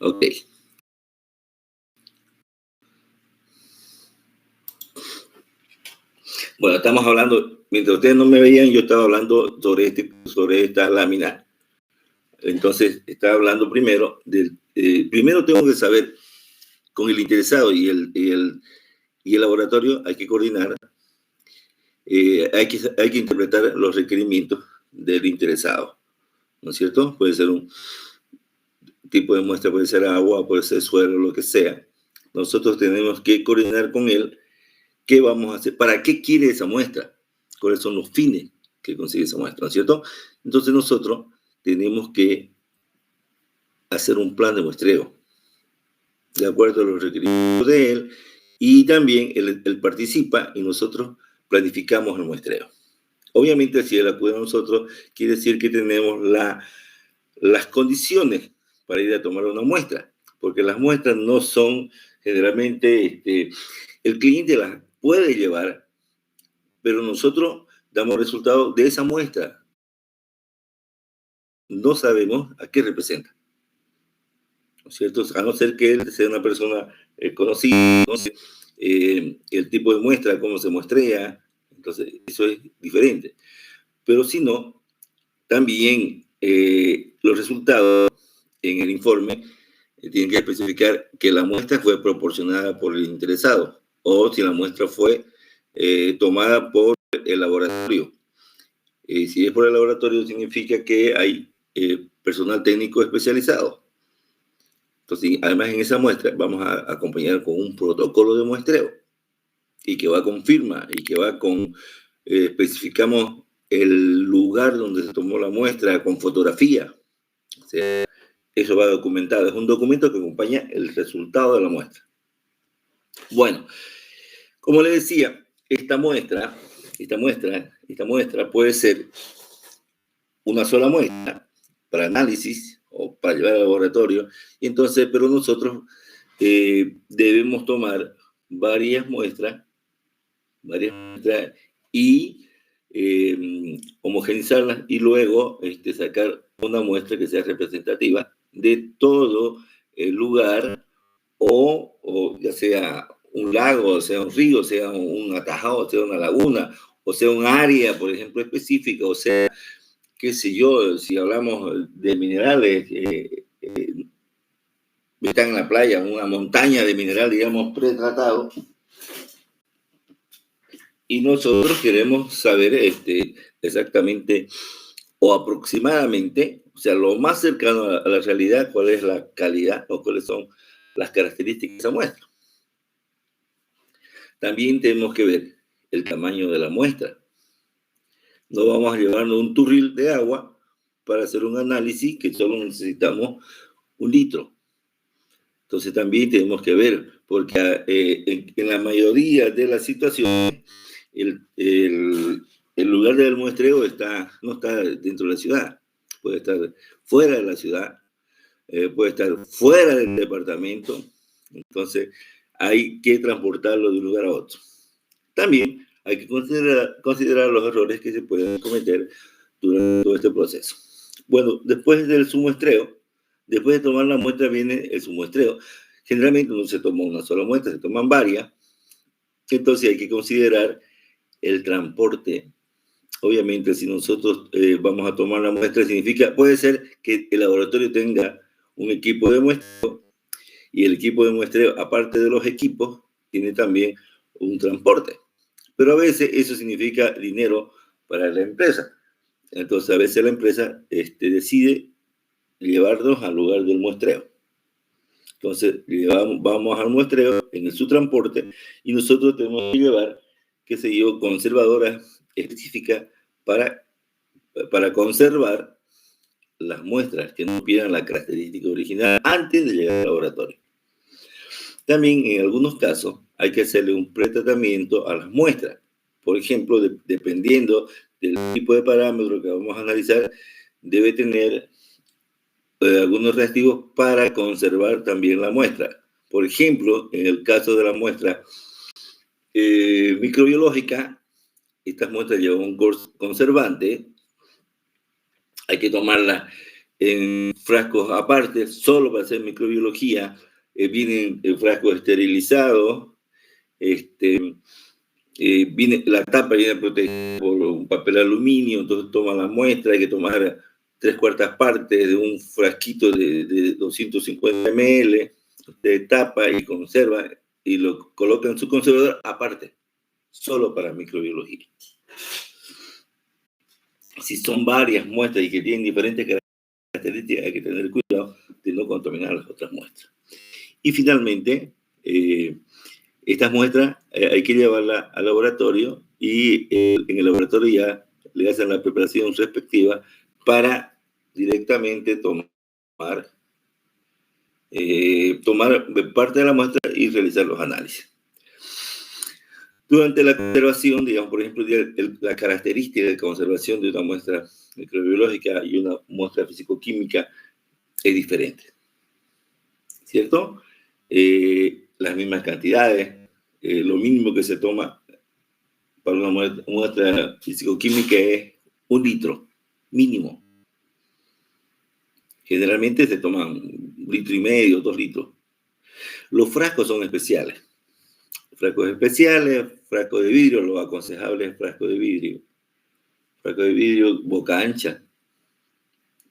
Ok. Bueno, estamos hablando, mientras ustedes no me veían, yo estaba hablando sobre esta lámina. Entonces, estaba hablando primero primero tengo que saber con el interesado y el laboratorio, hay que coordinar, hay que interpretar los requerimientos del interesado, ¿no es cierto? Puede ser un tipo de muestra, puede ser agua, puede ser suelo, lo que sea. Nosotros tenemos que coordinar con él qué vamos a hacer, para qué quiere esa muestra, cuáles son los fines que consigue esa muestra, ¿no es cierto? Entonces nosotros tenemos que hacer un plan de muestreo, de acuerdo a los requerimientos de él, y también él participa y nosotros planificamos el muestreo. Obviamente, si él acude a nosotros, quiere decir que tenemos las condiciones para ir a tomar una muestra, porque las muestras no son generalmente, el cliente las puede llevar, pero nosotros damos resultados de esa muestra. No sabemos a qué representa, ¿no es cierto? A no ser que él sea una persona conocida, no sé, el tipo de muestra, cómo se muestrea, entonces eso es diferente. Pero si no, también los resultados en el informe tienen que especificar que la muestra fue proporcionada por el interesado o si la muestra fue tomada por el laboratorio. Si es por el laboratorio, significa que hay personal técnico especializado. Entonces, además en esa muestra vamos a acompañar con un protocolo de muestreo y que va con firma y que va con, especificamos el lugar donde se tomó la muestra con fotografía. O sea, eso va documentado. Es un documento que acompaña el resultado de la muestra. Bueno, como le decía, esta muestra puede ser una sola muestra para análisis o para llevar al laboratorio, y entonces, pero nosotros debemos tomar varias muestras y homogenizarlas y luego sacar una muestra que sea representativa de todo el lugar o ya sea un lago, o sea un río, o sea un atajado, o sea una laguna, o sea un área, por ejemplo, específica, o sea, qué sé yo, si hablamos de minerales, están en la playa, una montaña de mineral, digamos, pretratado, y nosotros queremos saber exactamente o aproximadamente, o sea, lo más cercano a la realidad, cuál es la calidad o cuáles son las características de esa muestra. También tenemos que ver el tamaño de la muestra. No vamos a llevarnos un turril de agua para hacer un análisis que solo necesitamos 1 litro. Entonces también tenemos que ver, porque en la mayoría de las situaciones el lugar del muestreo no está dentro de la ciudad, puede estar fuera de la ciudad, puede estar fuera del departamento, entonces hay que transportarlo de un lugar a otro. También hay que considerar los errores que se pueden cometer durante todo este proceso. Bueno, después del submuestreo, después de tomar la muestra viene el submuestreo. Generalmente no se toma una sola muestra, se toman varias. Entonces hay que considerar el transporte. Obviamente, si nosotros vamos a tomar la muestra, puede ser que el laboratorio tenga un equipo de muestreo y el equipo de muestreo, aparte de los equipos, tiene también un transporte. Pero a veces eso significa dinero para la empresa. Entonces, a veces la empresa decide llevarnos al lugar del muestreo. Entonces, vamos al muestreo en su transporte y nosotros tenemos que llevar, qué sé yo, conservadoras específicas para conservar las muestras que no pierdan la característica original antes de llegar al laboratorio. También en algunos casos hay que hacerle un pretratamiento a las muestras. Por ejemplo, dependiendo del tipo de parámetro que vamos a analizar, debe tener algunos reactivos para conservar también la muestra. Por ejemplo, en el caso de la muestra microbiológica, estas muestras llevan un conservante, hay que tomarlas en frascos aparte, solo para hacer microbiología, vienen en frascos esterilizados, la tapa viene protegida por un papel aluminio, entonces toma la muestra, hay que tomar 3/4 partes de un frasquito de 250 ml, usted tapa y conserva y lo coloca en su conservador aparte, solo para microbiología. Si son varias muestras y que tienen diferentes características, hay que tener cuidado de no contaminar las otras muestras. Y finalmente, estas muestras hay que llevarlas al laboratorio y en el laboratorio ya le hacen la preparación respectiva para directamente tomar parte de la muestra y realizar los análisis. Durante la conservación, digamos, por ejemplo, la característica de conservación de una muestra microbiológica y una muestra físico-química es diferente, ¿cierto? Las mismas cantidades, lo mínimo que se toma para una muestra físico-química es 1 litro, mínimo. Generalmente se toman 1,5 litros, 2 litros. Los frascos son especiales. Frascos especiales, frasco de vidrio, lo aconsejable es frasco de vidrio. Frasco de vidrio boca ancha,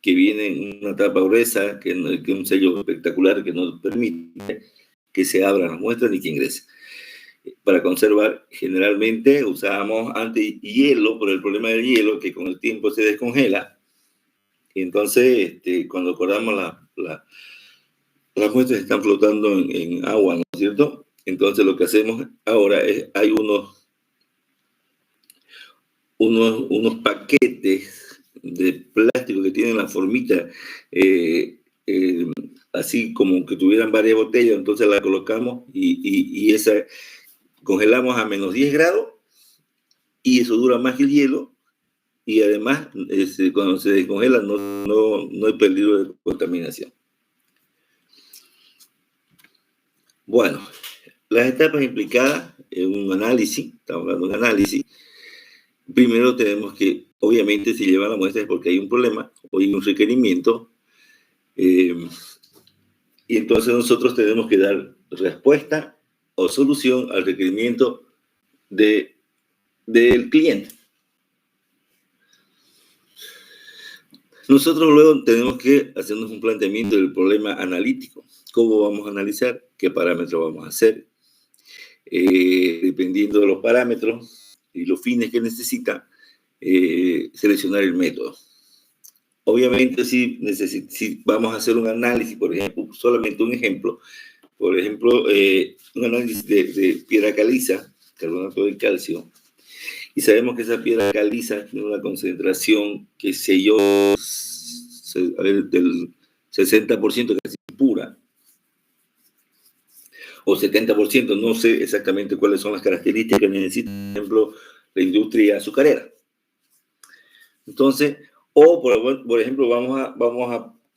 que viene en una tapa gruesa, que es un sello espectacular que no permite que se abran las muestras ni que ingrese. Para conservar, generalmente usábamos antes hielo, por el problema del hielo, que con el tiempo se descongela. Y entonces, cuando acordamos las muestras están flotando en agua, ¿no es cierto? Entonces, lo que hacemos ahora es, hay unos paquetes de plástico que tienen la formita, así como que tuvieran varias botellas, entonces la colocamos y esa congelamos a menos 10 grados y eso dura más que el hielo y además cuando se descongela no hay peligro de contaminación. Bueno, las etapas implicadas en un análisis, estamos hablando de un análisis. Primero tenemos que, obviamente, si lleva la muestra es porque hay un problema o hay un requerimiento, y entonces nosotros tenemos que dar respuesta o solución al requerimiento del cliente. Nosotros luego tenemos que hacernos un planteamiento del problema analítico. ¿Cómo vamos a analizar? ¿Qué parámetros vamos a hacer? Dependiendo de los parámetros y los fines que necesita, seleccionar el método. Obviamente, si vamos a hacer un análisis, por ejemplo, solamente un ejemplo, por ejemplo, un análisis de piedra caliza, carbonato de calcio, y sabemos que esa piedra caliza tiene una concentración, qué sé yo, del 60%, casi pura, o 70%, no sé exactamente cuáles son las características que necesita, por ejemplo, la industria azucarera. Entonces, o por ejemplo,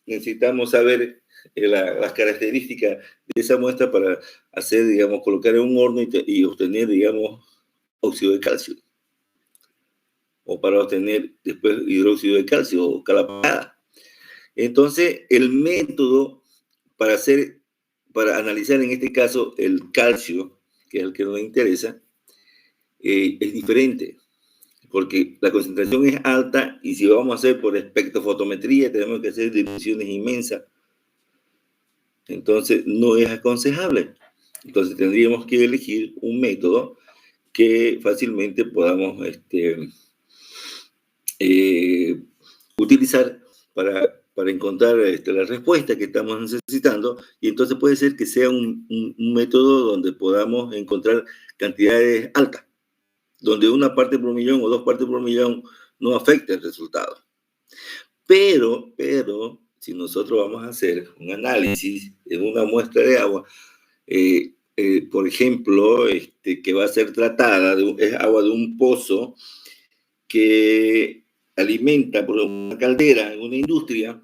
necesitamos saber las características de esa muestra para hacer, digamos, colocar en un horno y obtener, digamos, óxido de calcio. O para obtener después hidróxido de calcio o calapagada. Entonces, el método para analizar en este caso el calcio, que es el que nos interesa, es diferente, porque la concentración es alta y si vamos a hacer por espectrofotometría tenemos que hacer dimensiones inmensas. Entonces, no es aconsejable. Entonces, tendríamos que elegir un método que fácilmente podamos utilizar para encontrar la respuesta que estamos necesitando, y entonces puede ser que sea un método donde podamos encontrar cantidades altas, donde 1 parte por millón o 2 partes por millón no afecta el resultado. Pero, si nosotros vamos a hacer un análisis en una muestra de agua, por ejemplo, que va a ser tratada, es agua de un pozo que alimenta por una caldera en una industria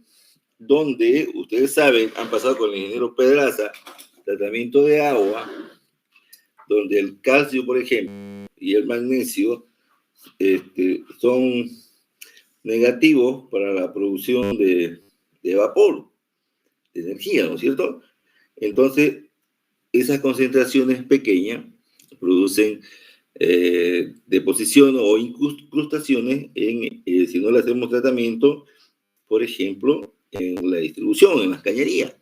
donde, ustedes saben, han pasado con el ingeniero Pedraza, tratamiento de agua, donde el calcio, por ejemplo, y el magnesio son negativos para la producción de de vapor, de energía, ¿no es cierto? Entonces, esas concentraciones pequeñas producen deposición o incrustaciones si no le hacemos tratamiento, por ejemplo, en la distribución, en las cañerías.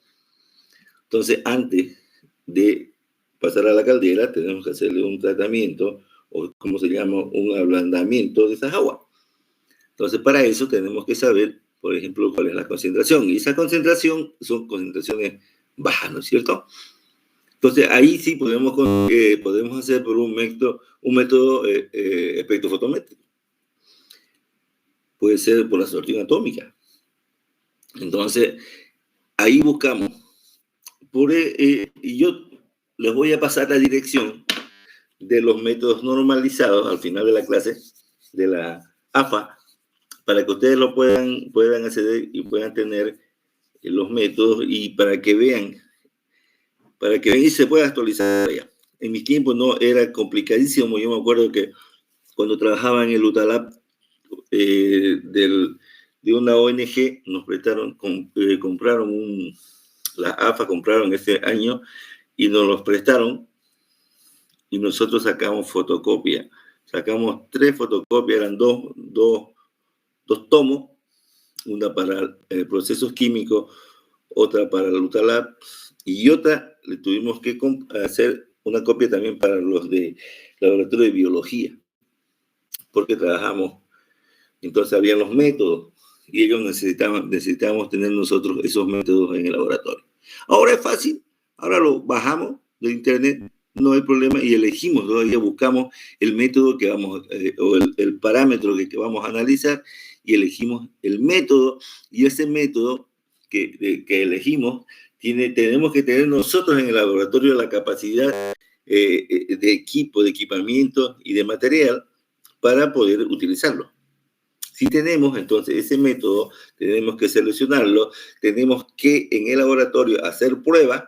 Entonces, antes de pasar a la caldera, tenemos que hacerle un tratamiento, o como se llama, un ablandamiento de esas aguas. Entonces, para eso tenemos que saber, por ejemplo, cuál es la concentración. Y esa concentración son concentraciones bajas, ¿no es cierto? Entonces, ahí sí podemos hacer por un método espectrofotométrico. Puede ser por la sorción atómica. Entonces, ahí buscamos. Y yo les voy a pasar la dirección de los métodos normalizados al final de la clase, de la AFA, para que ustedes lo puedan acceder y puedan tener los métodos y para que vean y se pueda actualizar ya. En mis tiempos no era complicadísimo. Yo me acuerdo que cuando trabajaba en el UTALAP de una ONG, nos compraron la AFA compraron ese año y nos los prestaron y nosotros sacamos fotocopia. Sacamos 3 fotocopias, eran dos tomos, una para procesos químicos, otra para el UTALAP y otra le tuvimos que hacer una copia también para los de laboratorio de biología, porque trabajamos, entonces habían los métodos y ellos necesitábamos tener nosotros esos métodos en el laboratorio. Ahora es fácil, ahora lo bajamos de internet, no hay problema y elegimos, todavía buscamos el método que vamos, o el parámetro que vamos a analizar y elegimos el método y ese método que elegimos tenemos que tener nosotros en el laboratorio la capacidad de equipo, de equipamiento y de material para poder utilizarlo. Si tenemos entonces ese método, tenemos que seleccionarlo, tenemos que en el laboratorio hacer pruebas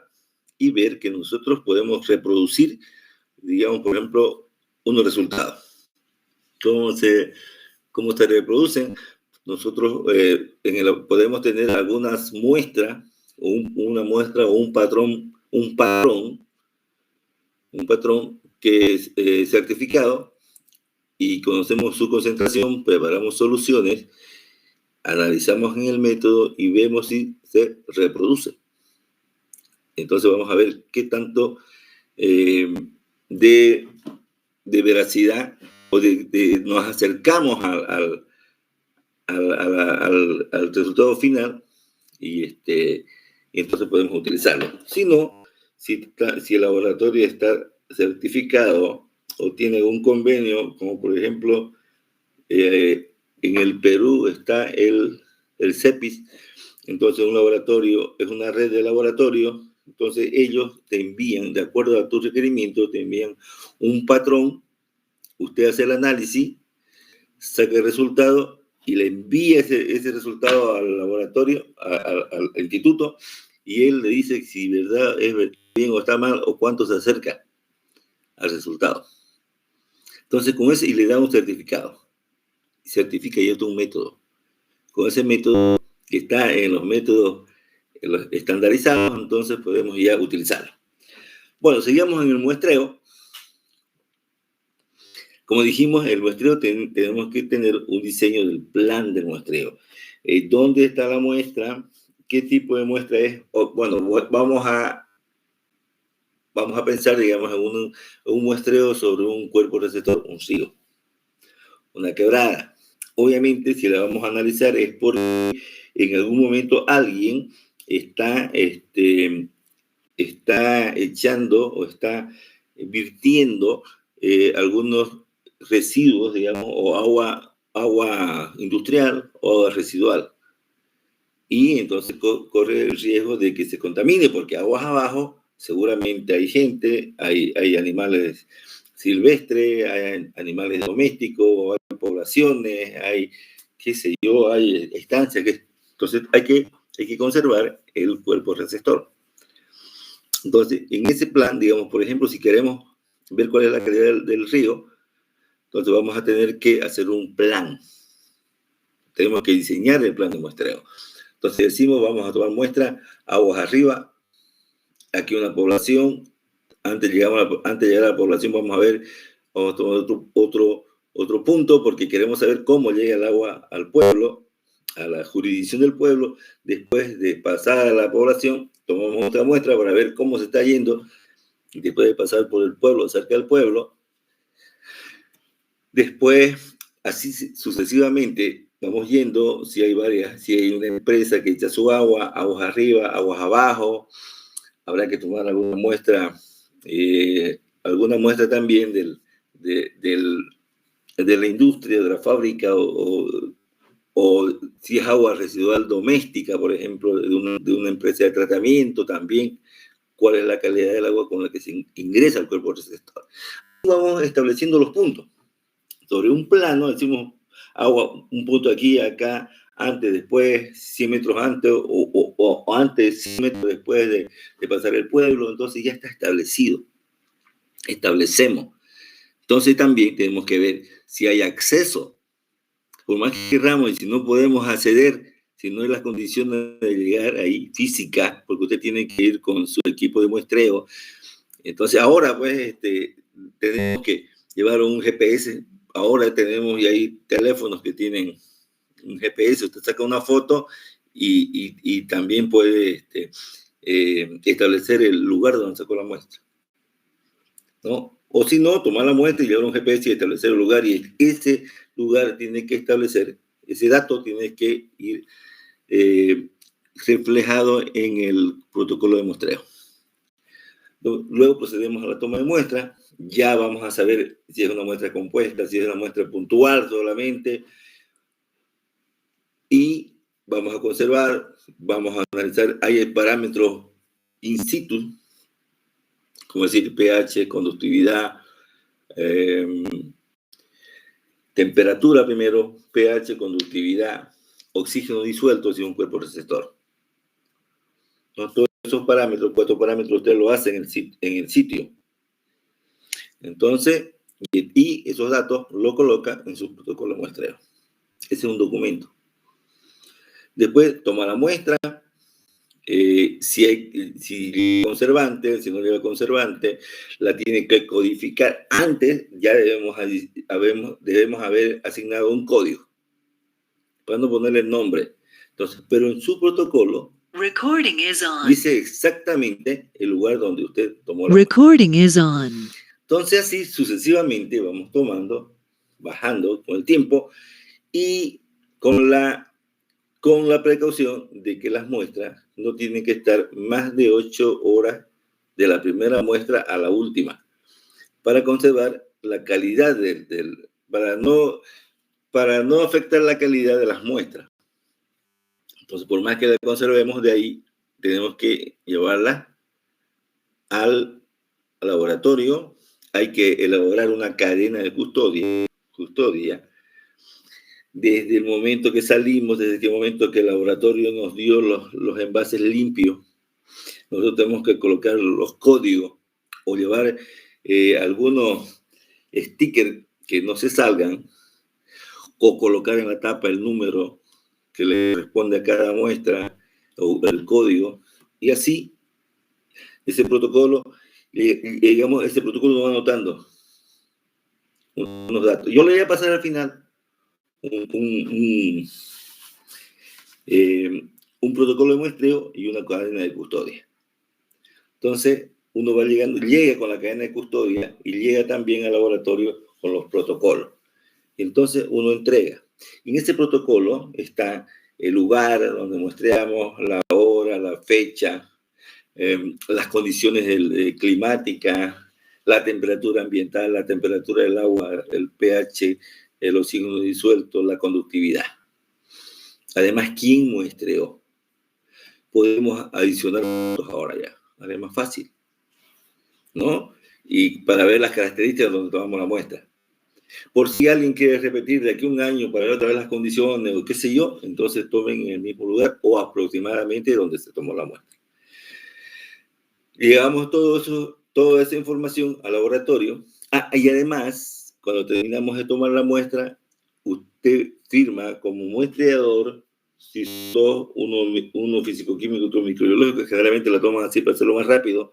y ver que nosotros podemos reproducir, digamos, por ejemplo, unos resultados. ¿Cómo se reproducen? Nosotros podemos tener algunas muestras, una muestra o un patrón que es certificado y conocemos su concentración, preparamos soluciones, analizamos en el método y vemos si se reproduce. Entonces vamos a ver qué tanto de veracidad o nos acercamos al resultado final y entonces podemos utilizarlo. Si no, si el laboratorio está certificado o tiene algún convenio, como por ejemplo en el Perú está el CEPIS, entonces un laboratorio es una red de laboratorios, entonces ellos te envían, de acuerdo a tus requerimientos, te envían un patrón, usted hace el análisis, saca el resultado y le envía ese resultado al laboratorio, al instituto, y él le dice si verdad es bien o está mal o cuánto se acerca al resultado. Entonces, con ese, y le da un certificado. Certifica ya todo un método. Con ese método que está en los métodos estandarizados, entonces podemos ya utilizarlo. Bueno, seguimos en el muestreo. Como dijimos, el muestreo tenemos que tener un diseño del plan de muestreo. ¿Dónde está la muestra? ¿Qué tipo de muestra es? Bueno, vamos a pensar, digamos, en un muestreo sobre un cuerpo receptor, un río, una quebrada. Obviamente, si la vamos a analizar es porque en algún momento alguien está echando o está virtiendo algunos residuos, digamos, o agua industrial o agua residual. Y entonces corre el riesgo de que se contamine, porque aguas abajo seguramente hay gente, hay animales silvestres, hay animales domésticos, hay poblaciones, hay, qué sé yo, hay estancias. Entonces hay que conservar el cuerpo receptor. Entonces, en ese plan, digamos, por ejemplo, si queremos ver cuál es la calidad del río, entonces vamos a tener que hacer un plan. Tenemos que diseñar el plan de muestreo. Entonces decimos, vamos a tomar muestra, aguas arriba, aquí una población, antes de llegar a la población vamos a ver otro punto, porque queremos saber cómo llega el agua al pueblo, a la jurisdicción del pueblo. Después de pasar a la población, tomamos otra muestra para ver cómo se está yendo, después de pasar por el pueblo, cerca del pueblo. Después, así sucesivamente, vamos yendo, si hay una empresa que echa su agua, aguas arriba, aguas abajo, habrá que tomar alguna muestra también de la industria, de la fábrica, o si es agua residual doméstica, por ejemplo, de una empresa de tratamiento también, cuál es la calidad del agua con la que se ingresa al cuerpo receptor. Vamos estableciendo los puntos. Sobre un plano, decimos agua, un punto aquí, acá, antes, después, 100 metros antes, o antes, 100 metros después de pasar el pueblo. Entonces ya está establecido. Establecemos. Entonces también tenemos que ver si hay acceso. Por más que queramos, y si no podemos acceder, si no hay las condiciones de llegar ahí física, porque usted tiene que ir con su equipo de muestreo. Entonces ahora pues tenemos que llevar un GPS. Ahora tenemos y hay teléfonos que tienen un GPS. Usted saca una foto y también puede establecer el lugar donde sacó la muestra, ¿no? O si no, tomar la muestra y llevar un GPS y establecer el lugar, y ese lugar tiene que establecer, ese dato tiene que ir reflejado en el protocolo de muestreo. Luego procedemos a la toma de muestra. Ya vamos a saber si es una muestra compuesta, si es una muestra puntual solamente, y vamos a conservar, vamos a analizar. Hay parámetros in situ, como decir pH, conductividad, temperatura primero, pH, conductividad, oxígeno disuelto si es un cuerpo receptor. ¿No? Todos esos parámetros, 4 parámetros, usted lo hace en el sitio. Entonces, y esos datos lo coloca en su protocolo de muestreo. Ese es un documento. Después toma la muestra, si conservante, si no lleva conservante, la tiene que codificar. Antes ya debemos haber asignado un código para no ponerle el nombre. Entonces, pero en su protocolo dice exactamente el lugar donde usted tomó la muestra. Entonces, así sucesivamente vamos tomando, bajando con el tiempo, y con la precaución de que las muestras no tienen que estar más de 8 horas de la primera muestra a la última, para conservar la calidad para no afectar la calidad de las muestras. Entonces, por más que la conservemos, de ahí tenemos que llevarla al laboratorio. Hay que elaborar una cadena de custodia. Desde el momento que salimos, desde el momento que el laboratorio nos dio los envases limpios, nosotros tenemos que colocar los códigos o llevar algunos stickers que no se salgan, o colocar en la tapa el número que le corresponde a cada muestra o el código, y así ese protocolo, ese protocolo nos va anotando unos datos. Yo le voy a pasar al final un protocolo de muestreo y una cadena de custodia. Entonces, uno va llega con la cadena de custodia y llega también al laboratorio con los protocolos. Entonces, uno entrega. En ese protocolo está el lugar donde muestreamos, la hora, la fecha, las condiciones climáticas, la temperatura ambiental, la temperatura del agua, el pH, el oxígeno disuelto, la conductividad. Además, ¿quién muestreó? Podemos adicionar ahora ya, es más fácil, ¿no? Y para ver las características donde tomamos la muestra. Por si alguien quiere repetir de aquí a un año para ver otra vez las condiciones o qué sé yo, entonces tomen en el mismo lugar o aproximadamente donde se tomó la muestra. Llegamos toda esa información al laboratorio. Y además, cuando terminamos de tomar la muestra, usted firma como muestreador si son uno físico-químico y otro microbiológico, generalmente la toman así para hacerlo más rápido.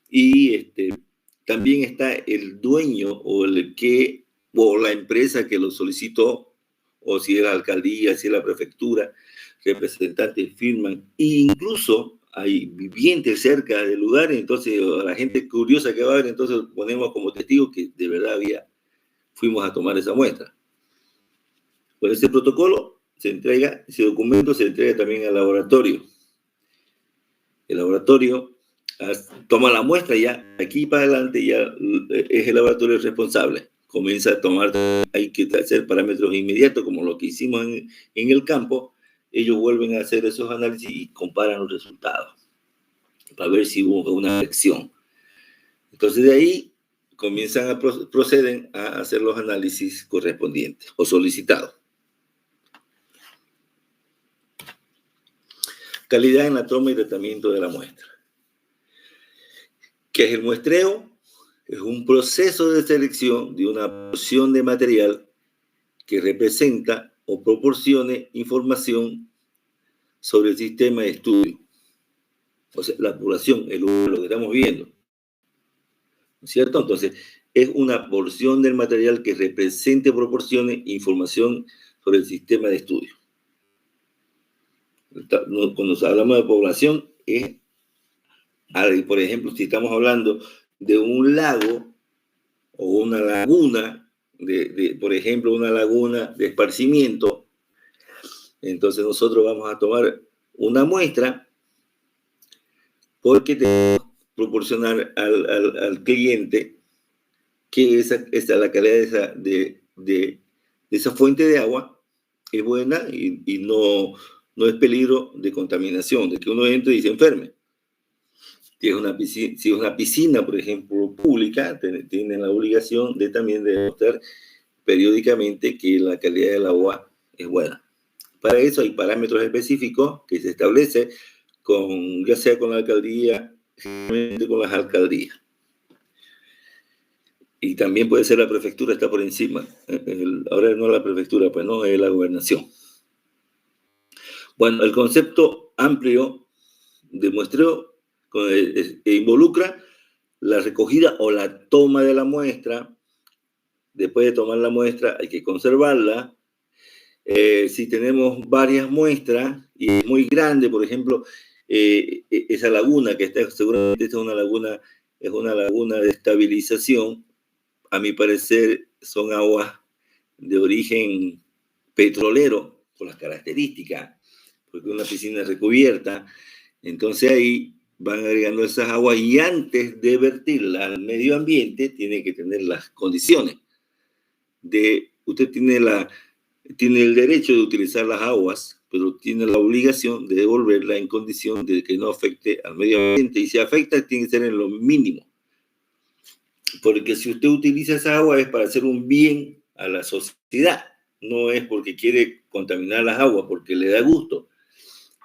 Y también está el dueño o la empresa que lo solicitó, o si es la alcaldía, si es la prefectura, representantes firman, e incluso hay vivientes cerca del lugar, entonces a la gente curiosa que va a ver, entonces ponemos como testigo que de verdad fuimos a tomar esa muestra. Pues ese protocolo se entrega, ese documento se entrega también al laboratorio. El laboratorio toma la muestra y ya, aquí para adelante ya es el laboratorio responsable. Comienza a tomar, hay que hacer parámetros inmediatos, como lo que hicimos en el campo. Ellos vuelven a hacer esos análisis y comparan los resultados para ver si hubo una reacción. Entonces de ahí proceden a hacer los análisis correspondientes o solicitados. Calidad en la toma y tratamiento de la muestra. ¿Qué es el muestreo? Es un proceso de selección de una porción de material que representa o proporcione información sobre el sistema de estudio. O sea, la población, lo que estamos viendo. ¿No es cierto? Entonces, es una porción del material que represente o proporcione información sobre el sistema de estudio. Cuando hablamos de población, por ejemplo, si estamos hablando de un lago o una laguna, por ejemplo, una laguna de esparcimiento, entonces nosotros vamos a tomar una muestra porque tenemos que proporcionar al cliente que la calidad de esa fuente de agua es buena y no es peligro de contaminación, de que uno entre y se enferme. Si es una piscina, por ejemplo, pública, tienen la obligación también de demostrar periódicamente que la calidad del agua es buena. Para eso hay parámetros específicos que se establece ya sea con la alcaldía, generalmente con las alcaldías. Y también puede ser la prefectura, está por encima. Ahora no la prefectura, pues no, es la gobernación. Bueno, el concepto amplio de muestreo involucra la recogida o la toma de la muestra. Después de tomar la muestra hay que conservarla. Si tenemos varias muestras y es muy grande, por ejemplo, esa laguna que está, seguramente esta es una laguna de estabilización, a mi parecer son aguas de origen petrolero, por las características, porque es una piscina recubierta. Entonces ahí van agregando esas aguas y antes de vertirla al medio ambiente tiene que tener las condiciones usted tiene el derecho de utilizar las aguas, pero tiene la obligación de devolverla en condición de que no afecte al medio ambiente, y si afecta tiene que ser en lo mínimo, porque si usted utiliza esa agua es para hacer un bien a la sociedad, no es porque quiere contaminar las aguas porque le da gusto,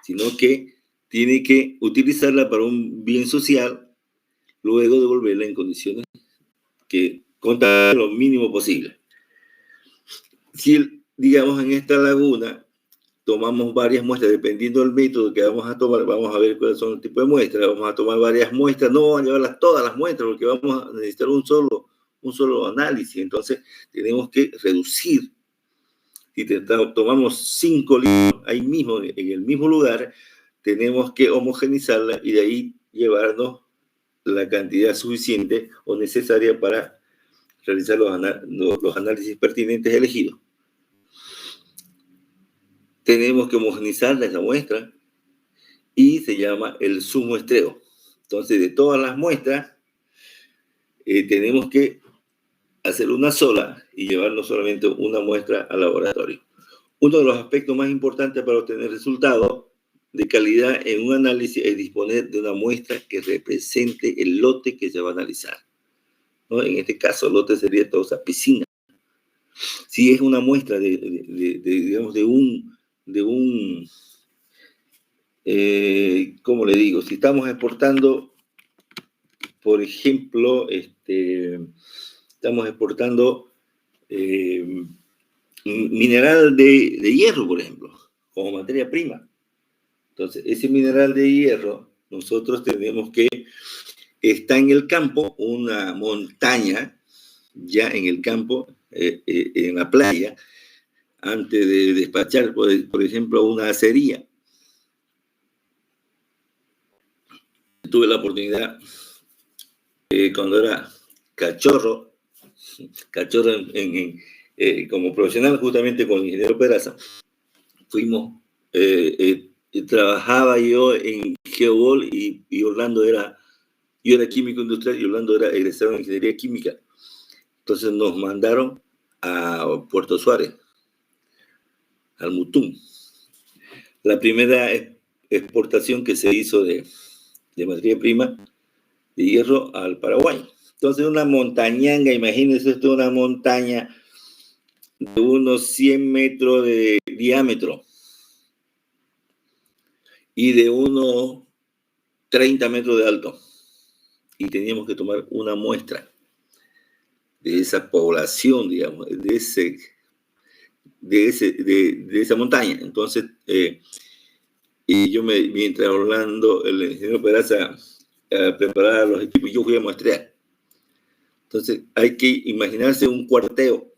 sino que tiene que utilizarla para un bien social, luego devolverla en condiciones que contaminen lo mínimo posible. Si, digamos, en esta laguna tomamos varias muestras, dependiendo del método que vamos a tomar, vamos a ver cuáles son los tipos de muestras, vamos a tomar varias muestras, no vamos a llevarlas todas las muestras, porque vamos a necesitar un solo análisis, entonces tenemos que reducir. Si tomamos 5 litros ahí mismo, en el mismo lugar, tenemos que homogenizarla y de ahí llevarnos la cantidad suficiente o necesaria para realizar los análisis pertinentes elegidos. Tenemos que homogenizar esa muestra y se llama el submuestreo. Entonces, de todas las muestras, tenemos que hacer una sola y llevarnos solamente una muestra al laboratorio. Uno de los aspectos más importantes para obtener resultados de calidad en un análisis es disponer de una muestra que represente el lote que se va a analizar, ¿no? En este caso, el lote sería toda esa piscina. Si es una muestra digamos, ¿cómo le digo? Si estamos exportando, por ejemplo, estamos exportando mineral de hierro, por ejemplo, como materia prima. Entonces, ese mineral de hierro, nosotros tenemos que, está en el campo, una montaña, ya en el campo, en la playa, antes de despachar, por ejemplo, una acería. Tuve la oportunidad, cuando era cachorro como profesional, justamente con el ingeniero Peraza, fuimos, trabajaba yo en Geobol y Orlando yo era químico industrial y Orlando era egresado en ingeniería química. Entonces nos mandaron a Puerto Suárez, al Mutum. La primera exportación que se hizo de materia prima de hierro al Paraguay. Entonces una montañanga, imagínense esto, una montaña de unos 100 metros de diámetro y de unos 30 metros de alto. Y teníamos que tomar una muestra de esa población, digamos, de esa montaña. Entonces, y yo mientras Orlando, el ingeniero Peraza, preparaba los equipos, yo fui a muestrear. Entonces, hay que imaginarse un cuarteo.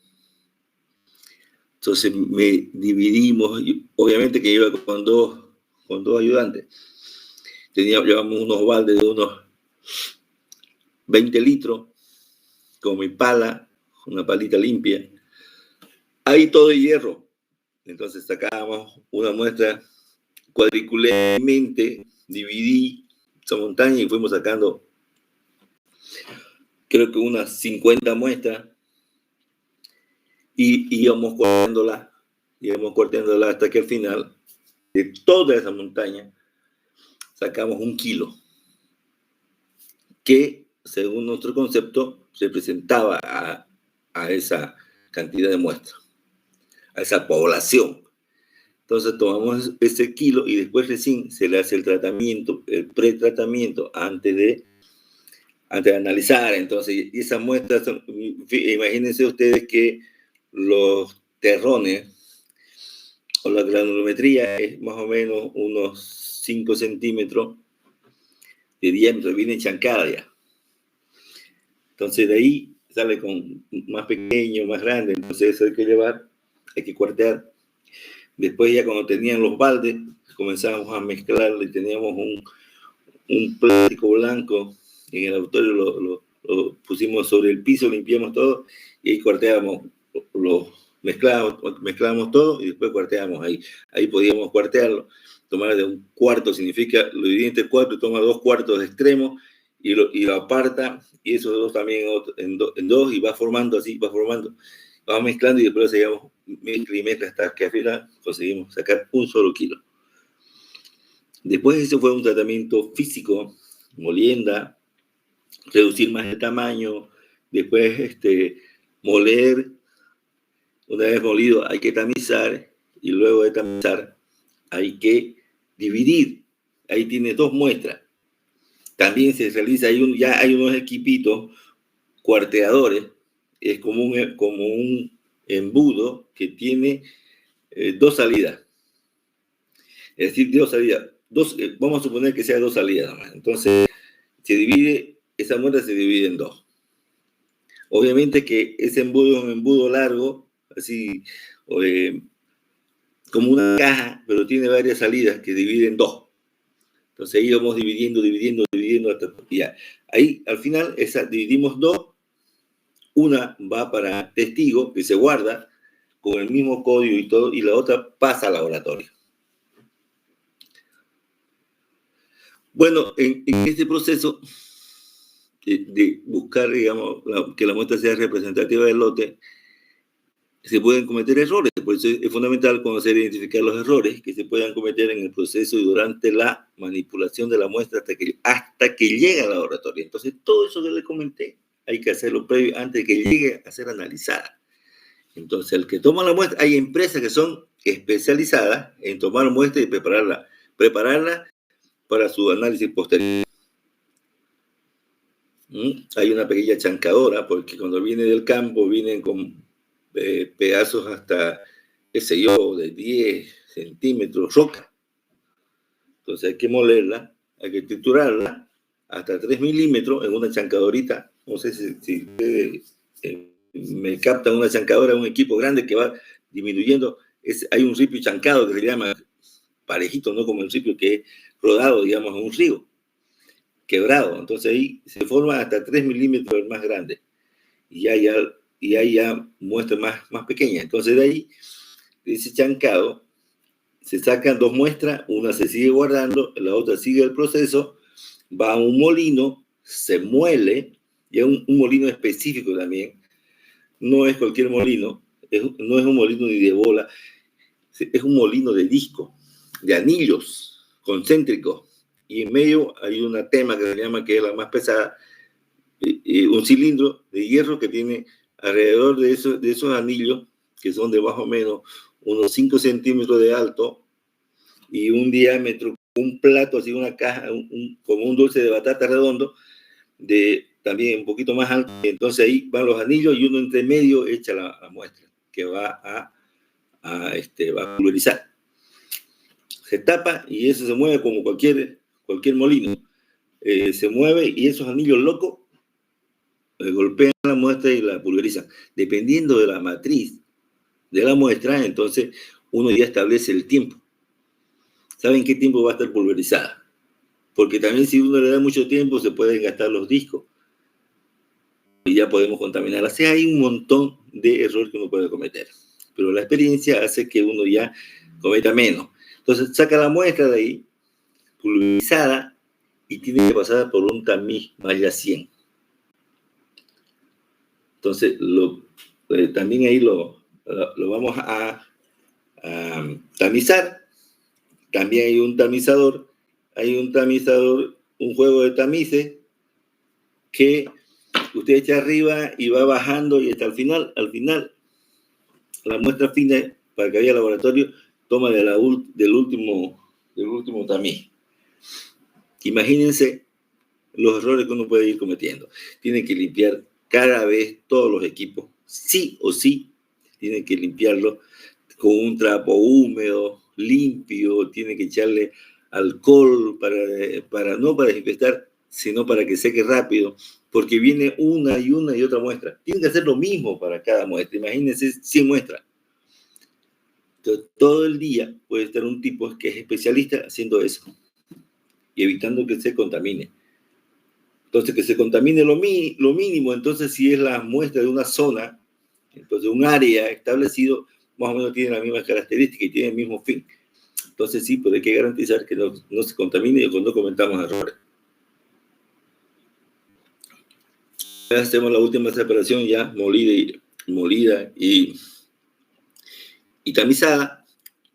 Entonces, me dividimos, obviamente que iba con dos ayudantes. Llevamos unos baldes de unos 20 litros, con mi pala, una palita limpia. Ahí todo de hierro. Entonces sacábamos una muestra cuadricularmente, dividí esa montaña y fuimos sacando, creo que unas 50 muestras, y íbamos cortándola hasta que al final de toda esa montaña sacamos 1 kilo, que según nuestro concepto se presentaba a esa cantidad de muestras, a esa población. Entonces tomamos ese kilo y después recién se le hace el tratamiento, el pretratamiento antes de analizar. Entonces, y esas muestras son, imagínense ustedes que los terrones o la granulometría es más o menos unos 5 centímetros de diámetro, viene chancada ya. Entonces de ahí sale con más pequeño, más grande, entonces eso hay que llevar, hay que cuartear. Después ya cuando tenían los baldes, comenzamos a mezclarlo y teníamos un plástico blanco en el laboratorio, lo pusimos sobre el piso, limpiamos todo y ahí cuarteábamos, mezclábamos todo y después cuarteábamos ahí. Ahí podíamos cuartearlo, tomar de 1/4, significa lo divide entre 4, toma 2/4 de extremo y lo aparta, y esos dos también en dos y va formando así, vamos mezclando y después seguimos mezcla hasta que al final conseguimos sacar 1 solo kilo. Después eso fue un tratamiento físico, molienda, reducir más el tamaño, después moler. Una vez molido hay que tamizar y luego de tamizar hay que dividir. Ahí tiene 2 muestras. También se realiza, ya hay unos equipitos cuarteadores, es como un embudo que tiene 2 salidas. Es decir, 2 salidas. Vamos a suponer que sea 2 salidas nomás. Entonces, esa muestra se divide en 2. Obviamente que ese embudo es un embudo largo, así como una caja, pero tiene varias salidas que dividen en 2. Entonces ahí vamos dividiendo hasta ya. Ahí al final dividimos 2. Una va para testigo, que se guarda con el mismo código y todo, y la otra pasa al laboratorio. Bueno, en este proceso de buscar, digamos, que la muestra sea representativa del lote, se pueden cometer errores. Por eso es fundamental conocer e identificar los errores que se puedan cometer en el proceso y durante la manipulación de la muestra hasta que llegue al laboratorio. Entonces, todo eso que les comenté, hay que hacerlo previo antes de que llegue a ser analizada. Entonces, el que toma la muestra, hay empresas que son especializadas en tomar muestra y prepararla para su análisis posterior. Hay una pequeña chancadora, porque cuando viene del campo, vienen con pedazos hasta qué sé yo, de 10 centímetros roca. Entonces hay que molerla, hay que triturarla hasta 3 milímetros en una chancadorita. No sé si ustedes me captan una chancadora, un equipo grande que va disminuyendo. Hay un ripio chancado que se llama parejito, no como el ripio que es rodado, digamos, en un río, quebrado. Entonces ahí se forma hasta 3 milímetros el más grande. Y ahí ya muestra más pequeña. Entonces de ahí, de ese chancado, se sacan 2 muestras, una se sigue guardando, la otra sigue el proceso, va a un molino, se muele, y es un molino específico también, no es cualquier molino, no es un molino ni de bola, es un molino de disco, de anillos concéntricos, y en medio hay una tema que se llama, que es la más pesada, un cilindro de hierro que tiene alrededor de esos anillos, que son de más o menos unos 5 centímetros de alto, y un diámetro, un plato, así una caja, como un dulce de batata redondo, también un poquito más alto. Entonces ahí van los anillos y uno entre medio echa la muestra, que va a pulverizar. Se tapa y eso se mueve como cualquier molino. Se mueve y esos anillos locos golpean la muestra y la pulverizan. Dependiendo de la matriz de la muestra, entonces uno ya establece el tiempo. ¿Saben qué tiempo va a estar pulverizada? Porque también si uno le da mucho tiempo se pueden gastar los discos y ya podemos contaminar. Así hay un montón de errores que uno puede cometer, pero la experiencia hace que uno ya cometa menos. Entonces saca la muestra de ahí, pulverizada, y tiene que pasar por un tamiz malla 100. Entonces también ahí lo vamos a tamizar. También hay un tamizador, un juego de tamices que usted echa arriba y va bajando y hasta al final, la muestra fina para que haya laboratorio toma del último tamiz. Imagínense los errores que uno puede ir cometiendo. Tiene que limpiar cada vez todos los equipos, sí o sí, tiene que limpiarlo con un trapo húmedo, limpio, tiene que echarle alcohol no para desinfectar, sino para que seque rápido, porque viene una y otra muestra. Tienen que hacer lo mismo para cada muestra. Imagínense 100 muestras. Entonces, todo el día puede estar un tipo que es especialista haciendo eso y evitando que se contamine. Entonces, que se contamine lo mínimo. Entonces, si es la muestra de una zona, entonces un área establecido, más o menos tiene las mismas características y tiene el mismo fin. Entonces sí, pero hay que garantizar que no se contamine y no cometamos errores. Hacemos la última separación ya molida y tamizada.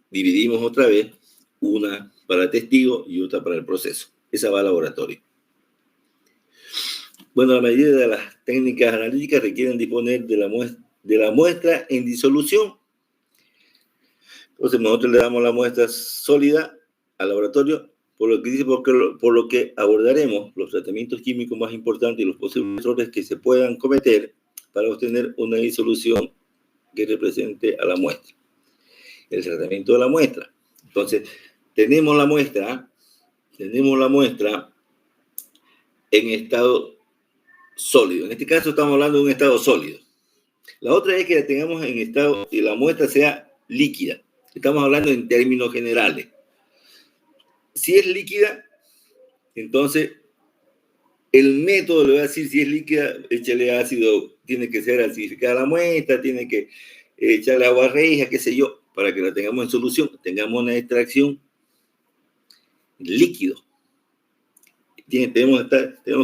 Dividimos otra vez, una para testigo y otra para el proceso. Esa va al laboratorio. Bueno, la mayoría de las técnicas analíticas requieren disponer de la muestra en disolución. Entonces nosotros le damos la muestra sólida al laboratorio, por lo que abordaremos los tratamientos químicos más importantes y los posibles errores que se puedan cometer para obtener una disolución que represente a la muestra. El tratamiento de la muestra. Entonces, tenemos la muestra en estado sólido. En este caso estamos hablando de un estado sólido. La otra es que la tengamos en estado y la muestra sea líquida. Estamos hablando en términos generales. Si es líquida, entonces el método le va a decir si es líquida, échale ácido, tiene que ser acidificada la muestra, tiene que echarle agua regia, qué sé yo, para que la tengamos en solución, tengamos una extracción líquido. Tenemos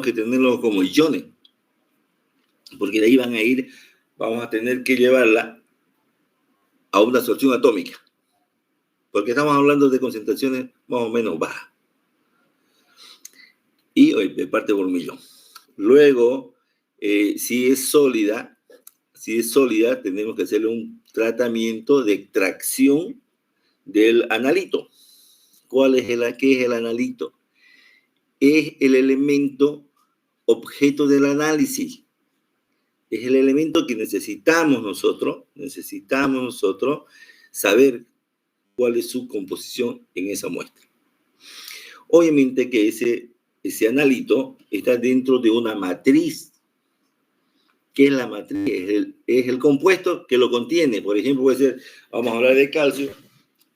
que tenerlo como iones, porque de ahí vamos a tener que llevarla a una absorción atómica, porque estamos hablando de concentraciones más o menos bajas. Y de parte por millón. Luego, si es sólida, tenemos que hacerle un tratamiento de extracción del analito. ¿Qué es el analito? Es el elemento objeto del análisis. Es el elemento que necesitamos nosotros saber cuál es su composición en esa muestra. Obviamente que ese analito está dentro de una matriz. ¿Qué es la matriz? Es el compuesto que lo contiene. Por ejemplo, puede ser, vamos a hablar de calcio,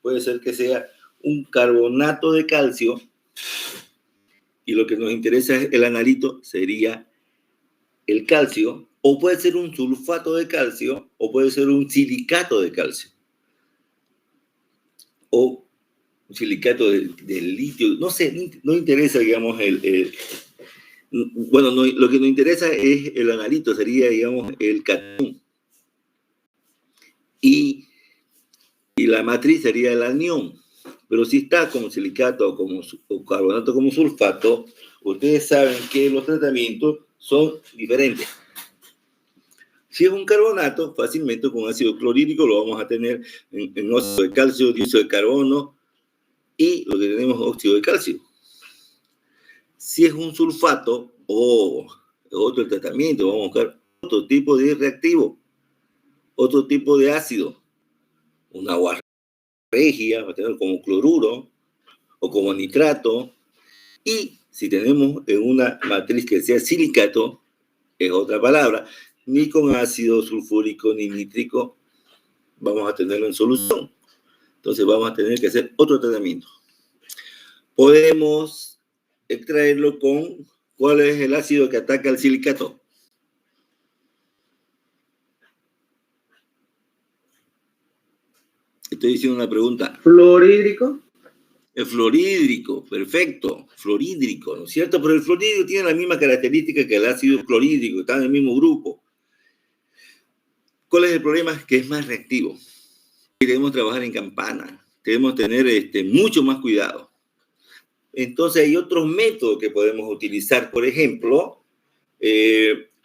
puede ser que sea un carbonato de calcio, y lo que nos interesa es el analito, sería el calcio, o puede ser un sulfato de calcio, o puede ser un silicato de calcio, o un silicato de litio, no sé, no interesa, digamos, bueno, no, lo que nos interesa es el analito, sería, digamos, el catión, y la matriz sería el anión. Pero si está como silicato o carbonato como sulfato, ustedes saben que los tratamientos son diferentes. Si es un carbonato, fácilmente con ácido clorhídrico lo vamos a tener en óxido de calcio, dióxido de carbono y lo que tenemos es óxido de calcio. Si es un sulfato o otro tratamiento, vamos a buscar otro tipo de reactivo, otro tipo de ácido, un agua regia, va a tener como cloruro o como nitrato. Y si tenemos en una matriz que sea silicato, es otra palabra, ni con ácido sulfúrico ni nítrico vamos a tenerlo en solución. Entonces vamos a tener que hacer otro tratamiento. Podemos extraerlo con, ¿cuál es el ácido que ataca al silicato? Estoy diciendo una pregunta. ¿Fluorhídrico? El fluorhídrico, perfecto, fluorhídrico, ¿no es cierto? Pero el fluorhídrico tiene la misma característica que el ácido clorhídrico, está en el mismo grupo. ¿Cuál es el problema? Que es más reactivo. Queremos trabajar en campana, debemos tener mucho más cuidado. Entonces hay otros métodos que podemos utilizar, por ejemplo,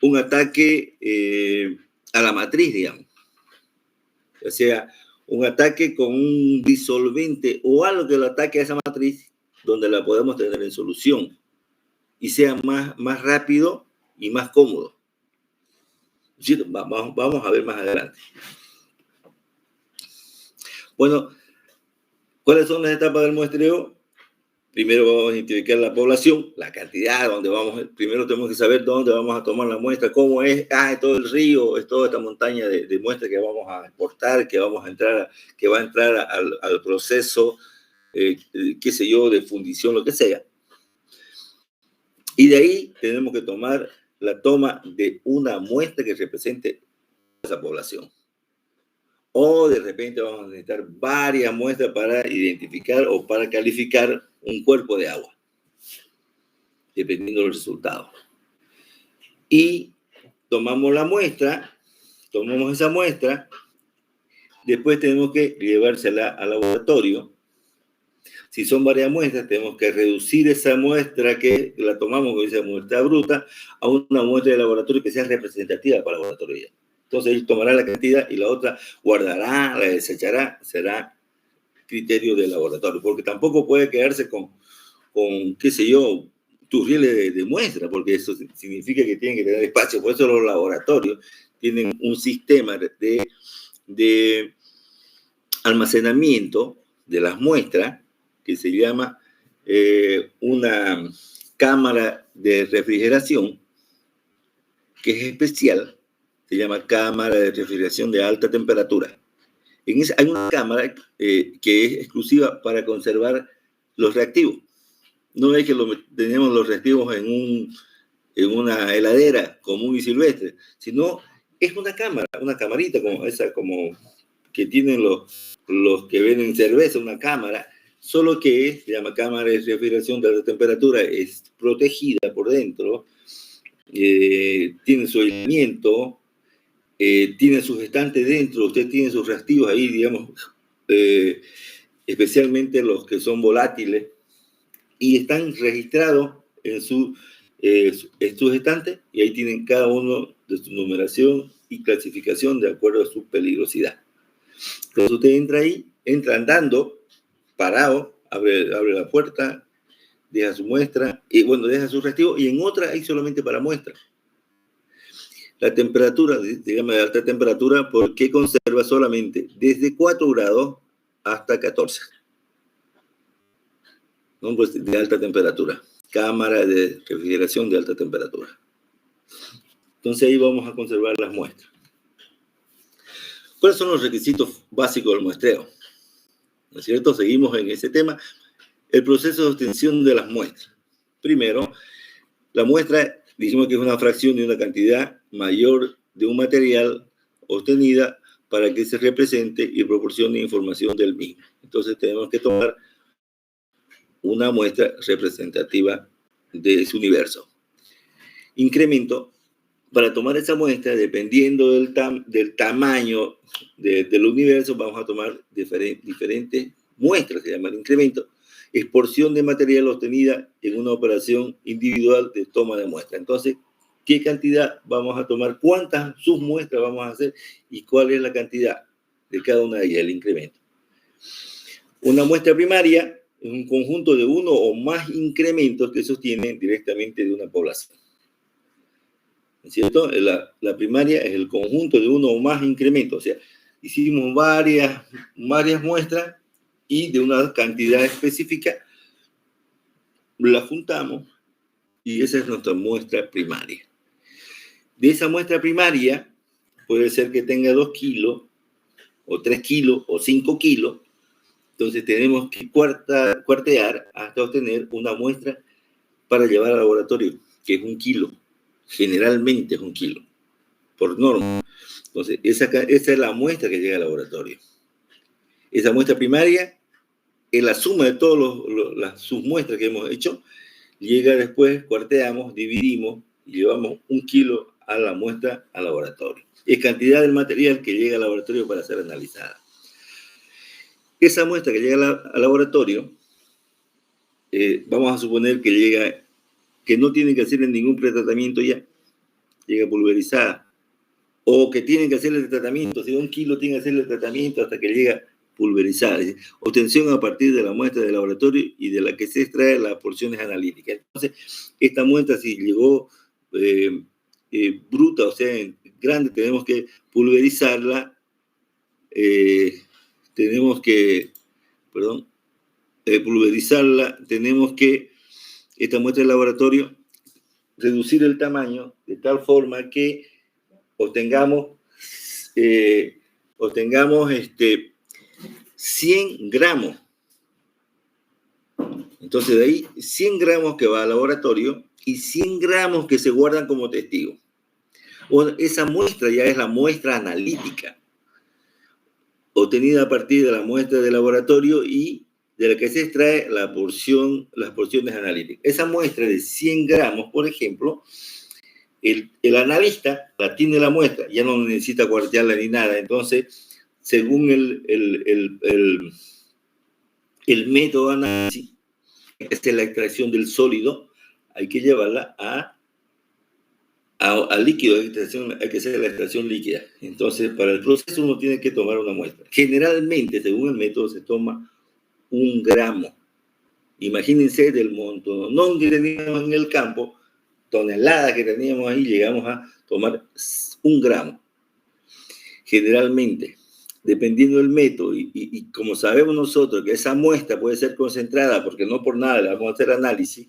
un ataque a la matriz, digamos. O sea, un ataque con un disolvente o algo que lo ataque a esa matriz donde la podemos tener en solución y sea más rápido y más cómodo. ¿Sí? Vamos a ver más adelante. Bueno, ¿cuáles son las etapas del muestreo? Primero vamos a identificar la población, la cantidad, primero tenemos que saber dónde vamos a tomar la muestra, cómo es, es todo el río, es toda esta montaña de muestras que vamos a exportar, que va a entrar al proceso, qué sé yo, de fundición, lo que sea. Y de ahí tenemos que tomar la toma de una muestra que represente esa población. O de repente vamos a necesitar varias muestras para identificar o para calificar un cuerpo de agua, dependiendo de los resultados. Y tomamos esa muestra, después tenemos que llevársela al laboratorio. Si son varias muestras, tenemos que reducir esa muestra que la tomamos con esa muestra bruta a una muestra de laboratorio que sea representativa para el laboratorio. Entonces él tomará la cantidad y la otra guardará, la desechará, será criterio del laboratorio, porque tampoco puede quedarse con qué sé yo, turrieles de muestra, porque eso significa que tienen que tener espacio. Por eso los laboratorios tienen un sistema de almacenamiento de las muestras que se llama una cámara de refrigeración, que es especial, se llama cámara de refrigeración de alta temperatura. Hay una cámara que es exclusiva para conservar los reactivos. No es que tenemos los reactivos en una heladera común y silvestre, sino es una camarita como esa, como que tienen los que venden cerveza, una cámara, solo que se llama cámara de refrigeración de alta temperatura, es protegida por dentro, tiene su aislamiento, tiene sus estantes dentro, usted tiene sus reactivos ahí, digamos, especialmente los que son volátiles, y están registrados en sus estantes, y ahí tienen cada uno de su numeración y clasificación de acuerdo a su peligrosidad. Entonces usted entra ahí, entra andando, parado, abre la puerta, deja su muestra, y bueno, deja su reactivo, y en otra hay solamente para muestra. La temperatura, digamos de alta temperatura, porque conserva solamente desde 4 grados hasta 14. ¿No? Pues de alta temperatura. Cámara de refrigeración de alta temperatura. Entonces ahí vamos a conservar las muestras. ¿Cuáles son los requisitos básicos del muestreo? ¿No es cierto? Seguimos en ese tema. El proceso de obtención de las muestras. Primero, la muestra, dijimos que es una fracción de una cantidad mayor de un material obtenida para que se represente y proporcione información del mismo. Entonces tenemos que tomar una muestra representativa de ese universo. Incremento. Para tomar esa muestra, dependiendo del tamaño del universo, vamos a tomar diferentes muestras, se llama el incremento. Es porción de material obtenida en una operación individual de toma de muestra. Entonces, ¿qué cantidad vamos a tomar? ¿Cuántas submuestras vamos a hacer? ¿Y cuál es la cantidad de cada una de ellas, el incremento? Una muestra primaria es un conjunto de uno o más incrementos que sostienen directamente de una población. ¿Es cierto? La primaria es el conjunto de uno o más incrementos. O sea, hicimos varias muestras y de una cantidad específica la juntamos y esa es nuestra muestra primaria. De esa muestra primaria puede ser que tenga 2 kilos o 3 kilos o 5 kilos. Entonces tenemos que cuartear hasta obtener una muestra para llevar al laboratorio, que es 1 kilo. Generalmente es 1 kilo, por norma. Entonces, esa es la muestra que llega al laboratorio. Esa muestra primaria es la suma de todas las submuestras que hemos hecho. Llega después, cuarteamos, dividimos y llevamos 1 kilo a la muestra al laboratorio. Es cantidad del material que llega al laboratorio para ser analizada. Esa muestra que llega al laboratorio, vamos a suponer que no tienen que hacerle ningún pretratamiento ya, llega pulverizada, o que tienen que hacerle el tratamiento, si 1 kilo tienen que hacerle el tratamiento hasta que llega pulverizada. Es decir, obtención a partir de la muestra del laboratorio y de la que se extrae las porciones analíticas. Entonces, esta muestra, si llegó bruta, o sea, grande, tenemos que pulverizarla, esta muestra del laboratorio, reducir el tamaño de tal forma que obtengamos 100 gramos. Entonces, de ahí 100 gramos que va al laboratorio y 100 gramos que se guardan como testigo. Bueno, esa muestra ya es la muestra analítica, obtenida a partir de la muestra del laboratorio y de la que se extrae las porciones analíticas. Esa muestra de 100 gramos, por ejemplo, el analista la tiene la muestra, ya no necesita cuartearla ni nada. Entonces, según el método de análisis, que es la extracción del sólido, hay que llevarla al líquido, hay que hacer la extracción líquida. Entonces, para el proceso uno tiene que tomar una muestra. Generalmente, según el método, se toma 1 gramo. Imagínense del montón que teníamos en el campo, toneladas que teníamos ahí, llegamos a tomar 1 gramo. Generalmente, dependiendo del método, y como sabemos nosotros que esa muestra puede ser concentrada, porque no por nada le vamos a hacer análisis,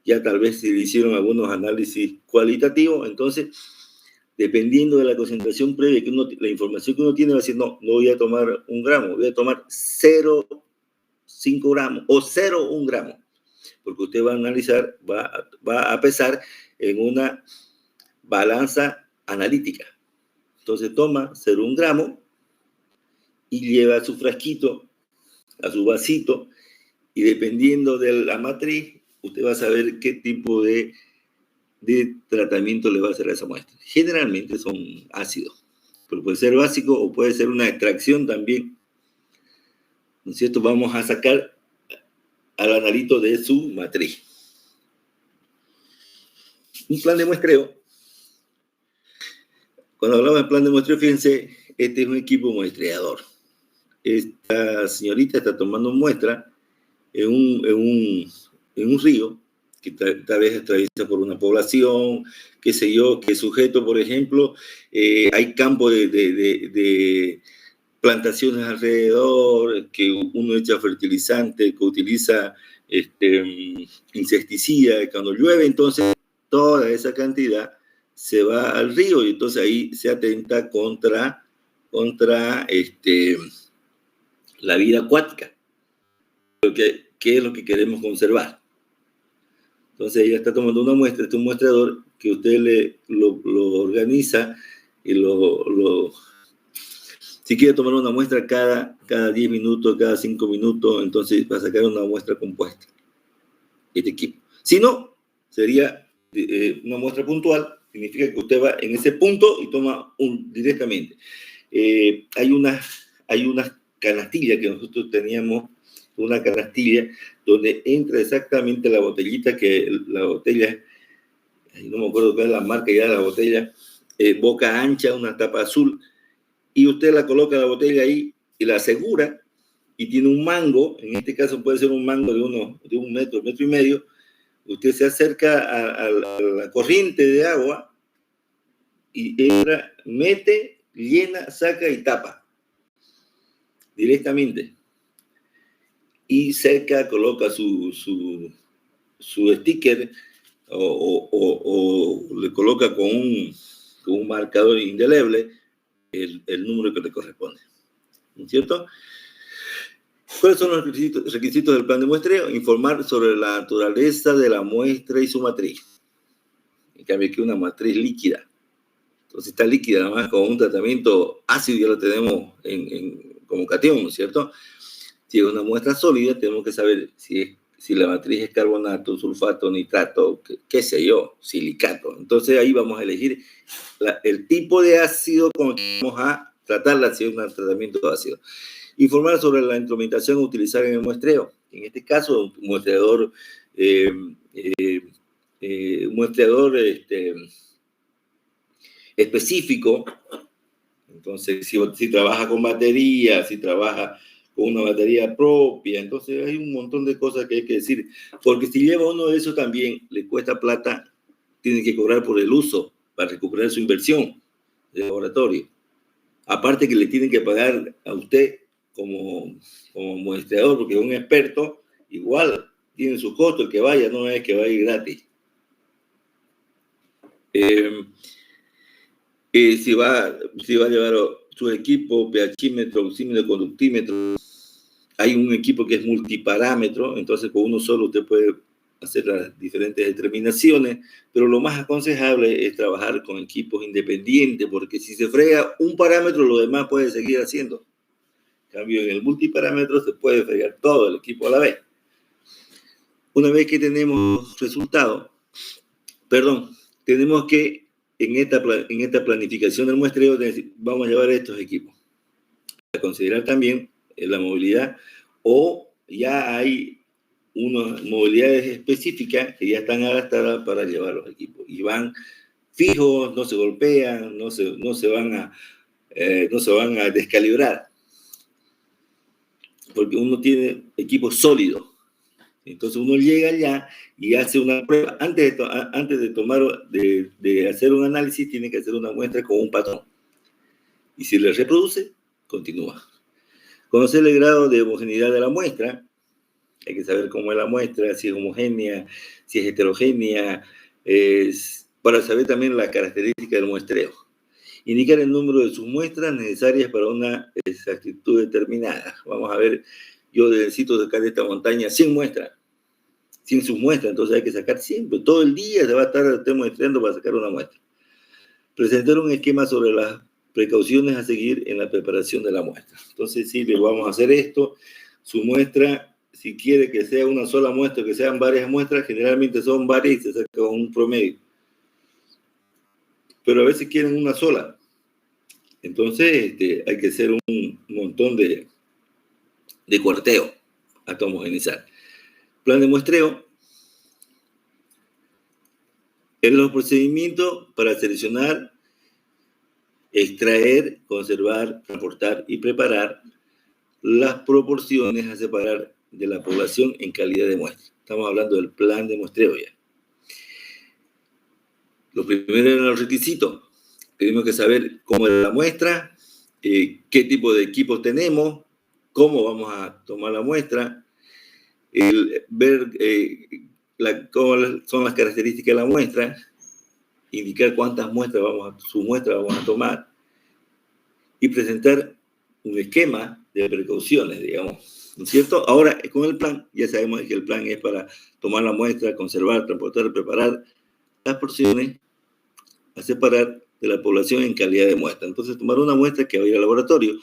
ya tal vez se hicieron algunos análisis cualitativos, entonces, dependiendo de la concentración previa, la información que uno tiene, va a decir, no voy a tomar 1 gramo, voy a tomar 0,5 gramos o 0,1 gramo, porque usted va a analizar, va a pesar en una balanza analítica. Entonces toma 0,1 gramo y lleva a su frasquito, a su vasito, y dependiendo de la matriz, usted va a saber qué tipo de tratamiento le va a hacer a esa muestra. Generalmente son ácidos, pero puede ser básico o puede ser una extracción también. ¿No es cierto? Vamos a sacar al analito de su matriz. Un plan de muestreo. Cuando hablamos de plan de muestreo, fíjense, este es un equipo muestreador. Esta señorita está tomando muestra en un río que tal vez atraviesa por una población, qué sé yo, que sujeto, por ejemplo, hay campos de plantaciones alrededor, que uno echa fertilizante, que utiliza insecticida, cuando llueve, entonces toda esa cantidad se va al río y entonces ahí se atenta contra la vida acuática, que es lo que queremos conservar. Entonces ella está tomando una muestra, un muestrador que usted lo organiza y si quiere tomar una muestra cada 10 minutos, cada 5 minutos, entonces va a sacar una muestra compuesta, este equipo. Si no, sería una muestra puntual, significa que usted va en ese punto y toma directamente. Hay unas canastillas que nosotros teníamos, una canastilla donde entra exactamente la botellita, la botella, no me acuerdo cuál es la marca ya de la botella, boca ancha, una tapa azul, y usted la coloca la botella ahí y la asegura, y tiene un mango, en este caso puede ser un mango de un metro y medio, usted se acerca a la corriente de agua y entra, mete, llena, saca y tapa directamente. Y cerca coloca su sticker o le coloca con un marcador indeleble el número que le corresponde. ¿No es cierto? ¿Cuáles son los requisitos del plan de muestreo? Informar sobre la naturaleza de la muestra y su matriz. En cambio, aquí una matriz líquida. Entonces está líquida, nada más con un tratamiento ácido, ya lo tenemos como catión, ¿no es cierto? Si es una muestra sólida, tenemos que saber si la matriz es carbonato, sulfato, nitrato, qué sé yo, silicato. Entonces ahí vamos a elegir el tipo de ácido con el que vamos a tratarla, si es un tratamiento ácido. Informar sobre la instrumentación a utilizar en el muestreo. En este caso, un muestreador específico. Entonces, si trabaja con batería, si trabaja con una batería propia, entonces hay un montón de cosas que hay que decir, porque si lleva uno de esos también, le cuesta plata, tiene que cobrar por el uso para recuperar su inversión de laboratorio. Aparte que le tienen que pagar a usted como muestreador, porque es un experto, igual tiene su costo, el que vaya, no es que va a ir gratis. Si va a llevar su equipo, pHímetro, oxímetro, conductímetro, hay un equipo que es multiparámetro, entonces con uno solo usted puede hacer las diferentes determinaciones, pero lo más aconsejable es trabajar con equipos independientes, porque si se frega un parámetro, lo demás puede seguir haciendo. En cambio, en el multiparámetro se puede fregar todo el equipo a la vez. Una vez que tenemos resultados, tenemos que en esta planificación del muestreo vamos a llevar estos equipos. A considerar también la movilidad, o ya hay unas movilidades específicas que ya están adaptadas para llevar los equipos y van fijos, no se golpean, no se van a descalibrar, porque uno tiene equipos sólidos. Entonces uno llega allá y hace una prueba. Antes de hacer un análisis, tiene que hacer una muestra con un patrón. Y si le reproduce, continúa. Conocer el grado de homogeneidad de la muestra. Hay que saber cómo es la muestra, si es homogénea, si es heterogénea, para saber también la característica del muestreo. Indicar el número de sus muestras necesarias para una exactitud determinada. Vamos a ver, yo necesito sacar de esta montaña 100 muestras. 100 submuestras, entonces hay que sacar siempre. Todo el día se va a estar muestreando para sacar una muestra. Presentar un esquema sobre las precauciones a seguir en la preparación de la muestra. Entonces, sí, le vamos a hacer esto. Su muestra, si quiere que sea una sola muestra, que sean varias muestras, generalmente son varias y se saca un promedio. Pero a veces quieren una sola. Entonces, hay que hacer un montón de cuarteo hasta homogenizar. Plan de muestreo. En los procedimientos para seleccionar, extraer, conservar, transportar y preparar las proporciones a separar de la población en calidad de muestra. Estamos hablando del plan de muestreo ya. Lo primero eran los requisitos. Tenemos que saber cómo es la muestra, qué tipo de equipos tenemos, cómo vamos a tomar la muestra, ver cómo son las características de la muestra, indicar cuántas muestras vamos a tomar y presentar un esquema de precauciones, digamos, ¿no es cierto? Ahora, con el plan, ya sabemos que el plan es para tomar la muestra, conservar, transportar, preparar las porciones a separar de la población en calidad de muestra. Entonces, tomar una muestra que va a ir al laboratorio.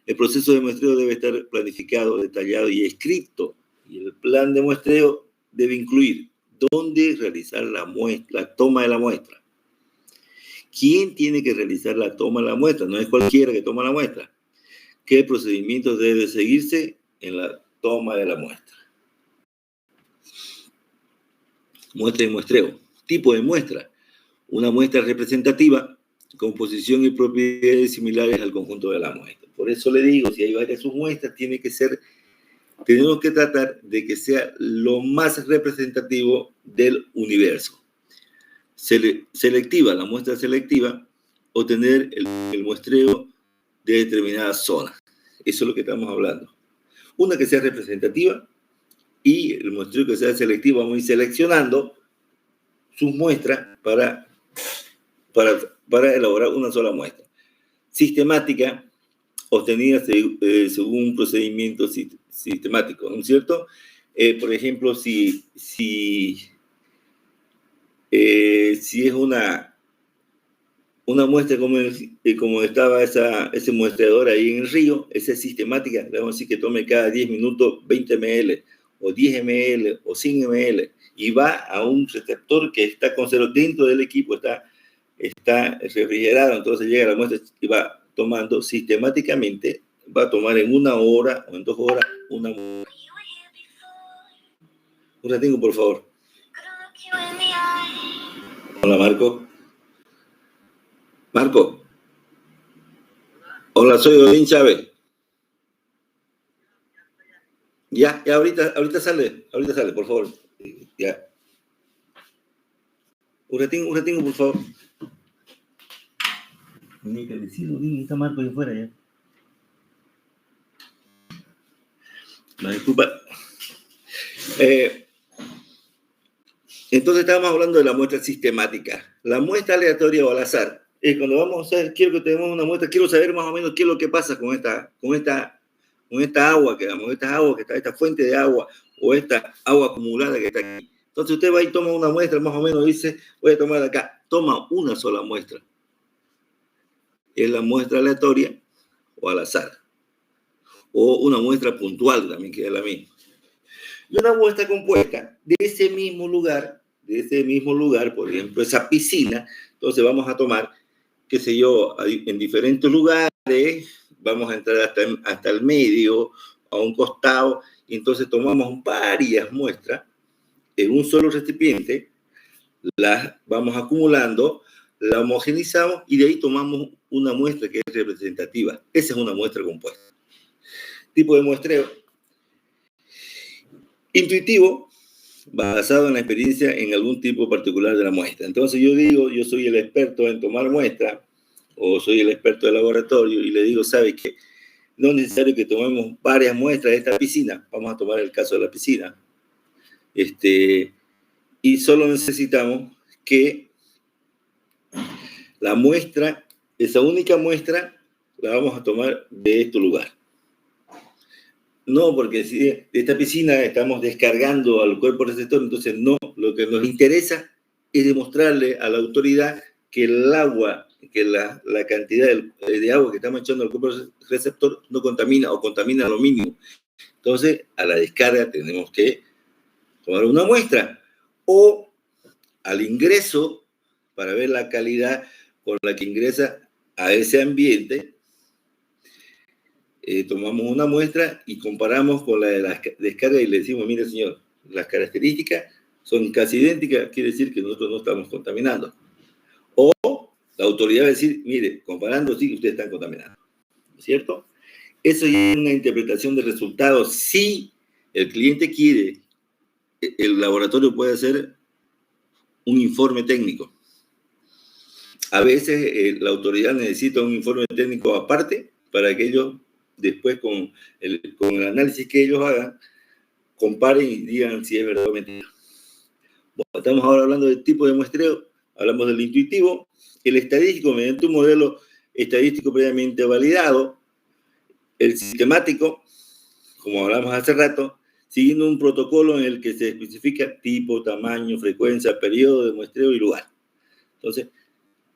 El proceso de muestreo debe estar planificado, detallado y escrito. Y el plan de muestreo debe incluir dónde realizar la toma de la muestra. ¿Quién tiene que realizar la toma de la muestra? No es cualquiera que toma la muestra. ¿Qué procedimientos debe seguirse en la toma de la muestra? Muestra y muestreo. Tipo de muestra. Una muestra representativa, composición y propiedades similares al conjunto de la muestra. Por eso le digo, si hay varias submuestras, tenemos que tratar de que sea lo más representativo del universo. Selectiva, la muestra selectiva, obtener el muestreo de determinadas zonas. Eso es lo que estamos hablando. Una que sea representativa y el muestreo que sea selectivo. Vamos a ir seleccionando sus muestras para elaborar una sola muestra. Sistemática, obtenida según un procedimiento sistemático, ¿no es cierto? Por ejemplo, si es una muestra como estaba ese muestreador ahí en el río, esa es sistemática, le vamos a decir que tome cada 10 minutos 20 ml, o 10 ml, o 100 ml, y va a un receptor que está conservado dentro del equipo, está refrigerado, entonces llega la muestra y va tomando sistemáticamente, va a tomar en 1 hora o en 2 horas una muestra. Un ratito, por favor. Hola, Marco. Marco. Hola, soy Odín Chávez. Ya, ahorita sale, por favor. Ya. Un ratito, por favor. Ni que decir, Odín, está Marco ahí afuera ya. No, disculpa. Entonces estábamos hablando de la muestra sistemática. La muestra aleatoria o al azar. Cuando vamos a hacer, quiero que tengamos una muestra, quiero saber más o menos qué es lo que pasa con esta agua que damos, esta fuente de agua o esta agua acumulada que está aquí. Entonces usted va y toma una muestra, más o menos dice, voy a tomar de acá. Toma una sola muestra. Es la muestra aleatoria o al azar. O una muestra puntual también, que es la misma. Y una muestra compuesta de ese mismo lugar, por ejemplo, esa piscina. Entonces vamos a tomar, qué sé yo, en diferentes lugares, vamos a entrar hasta el medio, a un costado, y entonces tomamos varias muestras en un solo recipiente, las vamos acumulando, la homogenizamos y de ahí tomamos una muestra que es representativa. Esa es una muestra compuesta. Tipo de muestreo intuitivo, basado en la experiencia en algún tipo particular de la muestra. Entonces yo digo, yo soy el experto en tomar muestra, o soy el experto del laboratorio, y le digo, ¿sabe qué? No es necesario que tomemos varias muestras de esta piscina. Vamos a tomar el caso de la piscina. Y solo necesitamos que la muestra, esa única muestra, la vamos a tomar de este lugar. No, porque si de esta piscina estamos descargando al cuerpo receptor, entonces no, lo que nos interesa es demostrarle a la autoridad que el agua, que la cantidad de agua que estamos echando al cuerpo receptor no contamina o contamina lo mínimo. Entonces, a la descarga tenemos que tomar una muestra o al ingreso, para ver la calidad con la que ingresa a ese ambiente, tomamos una muestra y comparamos con la de la descarga y le decimos, mire señor, las características son casi idénticas, quiere decir que nosotros no estamos contaminando. O la autoridad va a decir, mire, comparando sí, ustedes están contaminando, ¿cierto? Eso es una interpretación de resultados si el cliente quiere, el laboratorio puede hacer un informe técnico. A veces la autoridad necesita un informe técnico aparte para que ellos, después con el análisis que ellos hagan, comparen y digan si es verdad o mentira. Bueno, estamos ahora hablando del tipo de muestreo, hablamos del intuitivo, el estadístico mediante un modelo estadístico previamente validado, el sistemático, como hablamos hace rato, siguiendo un protocolo en el que se especifica tipo, tamaño, frecuencia, periodo de muestreo y lugar. Entonces,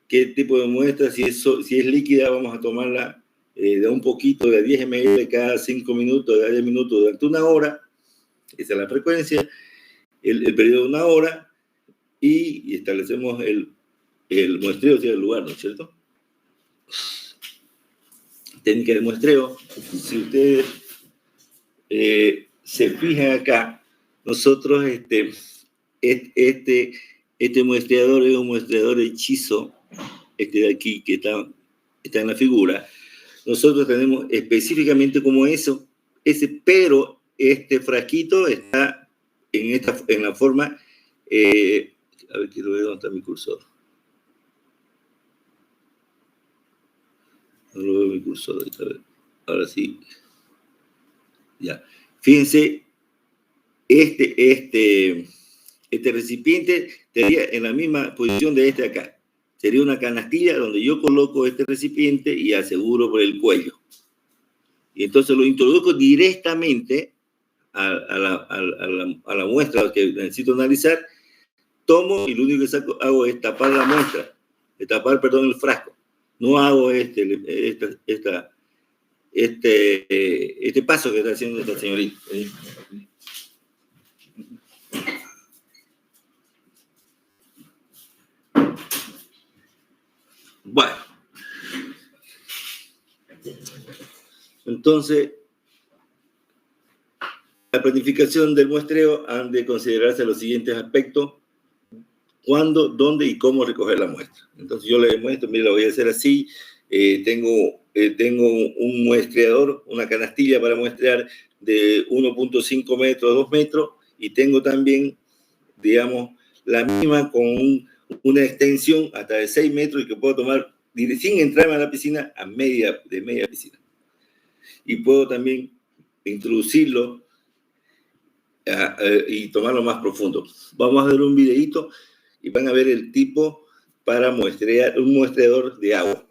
¿qué tipo de muestra? Si es líquida, vamos a tomarla de un poquito, de 10 ml cada 5 minutos, de 10 minutos durante una hora. Esa es la frecuencia, el periodo de una hora, y establecemos el muestreo, o sea, el lugar, ¿no es cierto? Técnica de muestreo. Si ustedes se fijan acá, nosotros este muestreador es un muestreador hechizo, este de aquí que está en la figura. Nosotros tenemos específicamente como ese, pero este frasquito está en la forma, a ver, quiero ver dónde está mi cursor. No lo veo mi cursor, ahora sí. Ya. Fíjense, este recipiente estaría en la misma posición de este acá. Sería una canastilla donde yo coloco este recipiente y aseguro por el cuello. Y entonces lo introduzco directamente a la muestra que necesito analizar. Tomo y lo único que hago es tapar la muestra, el frasco. No hago este paso que está haciendo esta señorita. Bueno, entonces, la planificación del muestreo han de considerarse los siguientes aspectos: cuándo, dónde y cómo recoger la muestra. Entonces yo le muestro, mira, lo voy a hacer así, tengo un muestreador, una canastilla para muestrear de 1.5 metros a 2 metros, y tengo también, digamos, la misma con una extensión hasta de 6 metros y que puedo tomar sin entrarme a la piscina de media piscina. Y puedo también introducirlo y tomarlo más profundo. Vamos a ver un videito y van a ver el tipo para muestrear, un muestreador de agua,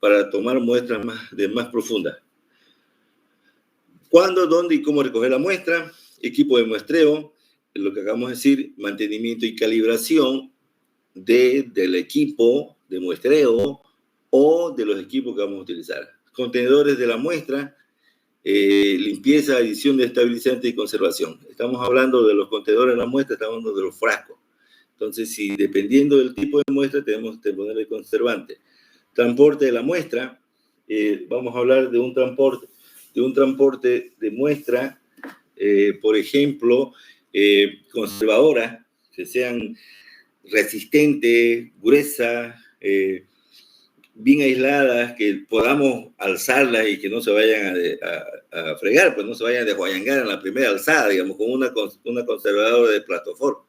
para tomar muestras más profundas. ¿Cuándo, dónde y cómo recoger la muestra? Equipo de muestreo, lo que acabamos de decir, mantenimiento y calibración del equipo de muestreo o de los equipos que vamos a utilizar. Contenedores de la muestra, limpieza, adición de estabilizante y conservación. Estamos hablando de los contenedores de la muestra, estamos hablando de los frascos. Entonces, si dependiendo del tipo de muestra, tenemos que ponerle conservante. Transporte de la muestra, vamos a hablar de un transporte de muestra, por ejemplo, conservadoras, que sean resistentes, gruesas, bien aisladas, que podamos alzarlas y que no se vayan a fregar, pues no se vayan a desguayangar en la primera alzada, digamos, con una conservadora de plastofor.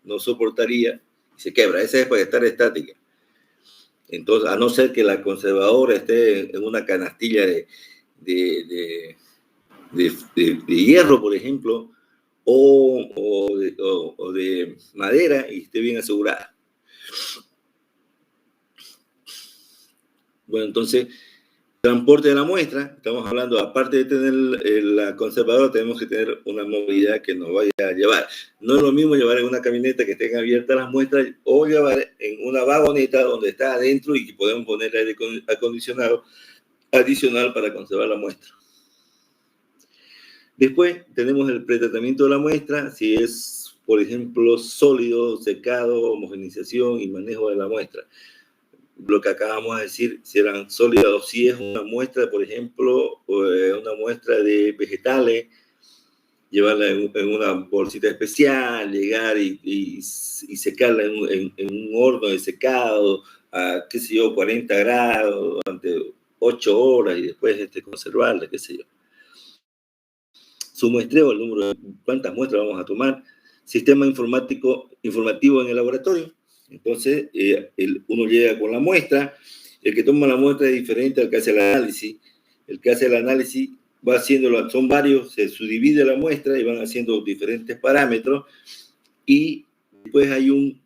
No soportaría y se quebra. Esa es para estar estática. Entonces, a no ser que la conservadora esté en una canastilla de hierro, por ejemplo, o de madera y esté bien asegurada. Bueno, entonces, transporte de la muestra, estamos hablando, aparte de tener la conservadora, tenemos que tener una movilidad que nos vaya a llevar. No es lo mismo llevar en una camioneta que estén abiertas las muestras o llevar en una vagoneta donde está adentro y que podemos poner aire acondicionado adicional para conservar la muestra. Después tenemos el pretratamiento de la muestra, si es, por ejemplo, sólido, secado, homogeneización y manejo de la muestra. Lo que acabamos de decir, si eran sólidos, si es una muestra, por ejemplo, una muestra de vegetales, llevarla en una bolsita especial, llegar y secarla en un horno de secado a, qué sé yo, 40 grados durante 8 horas y después conservarla, qué sé yo. su muestreo, el número de cuántas muestras vamos a tomar, sistema informativo en el laboratorio. Entonces, uno llega con la muestra, el que toma la muestra es diferente al que hace el análisis. El que hace el análisis va haciéndolo, son varios, se subdivide la muestra y van haciendo diferentes parámetros, y después hay un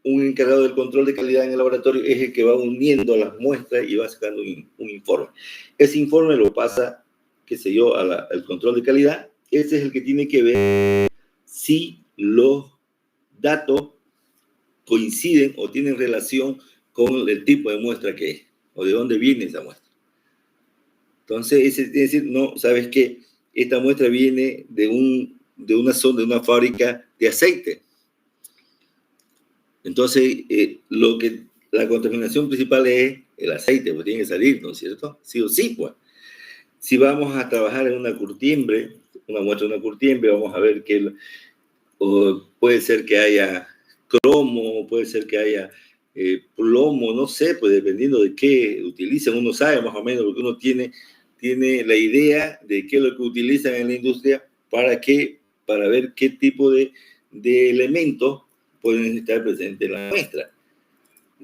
encargado del control de calidad en el laboratorio, es el que va uniendo las muestras y va sacando un informe. Ese informe lo pasa, qué sé yo, al control de calidad. Ese es el que tiene que ver si los datos coinciden o tienen relación con el tipo de muestra que es, o de dónde viene esa muestra. Entonces, ese tiene que decir, no, ¿sabes qué? Esta muestra viene de una zona, de una fábrica de aceite. Entonces, la contaminación principal es el aceite, pues tiene que salir, ¿no es cierto? Sí o sí, pues. Si vamos a trabajar en una curtiembre, una muestra de una curtiembre, vamos a ver que puede ser que haya cromo, puede ser que haya plomo, no sé, pues dependiendo de qué utilizan, uno sabe más o menos, porque uno tiene la idea de qué es lo que utilizan en la industria para ver qué tipo de elementos pueden estar presentes en la muestra.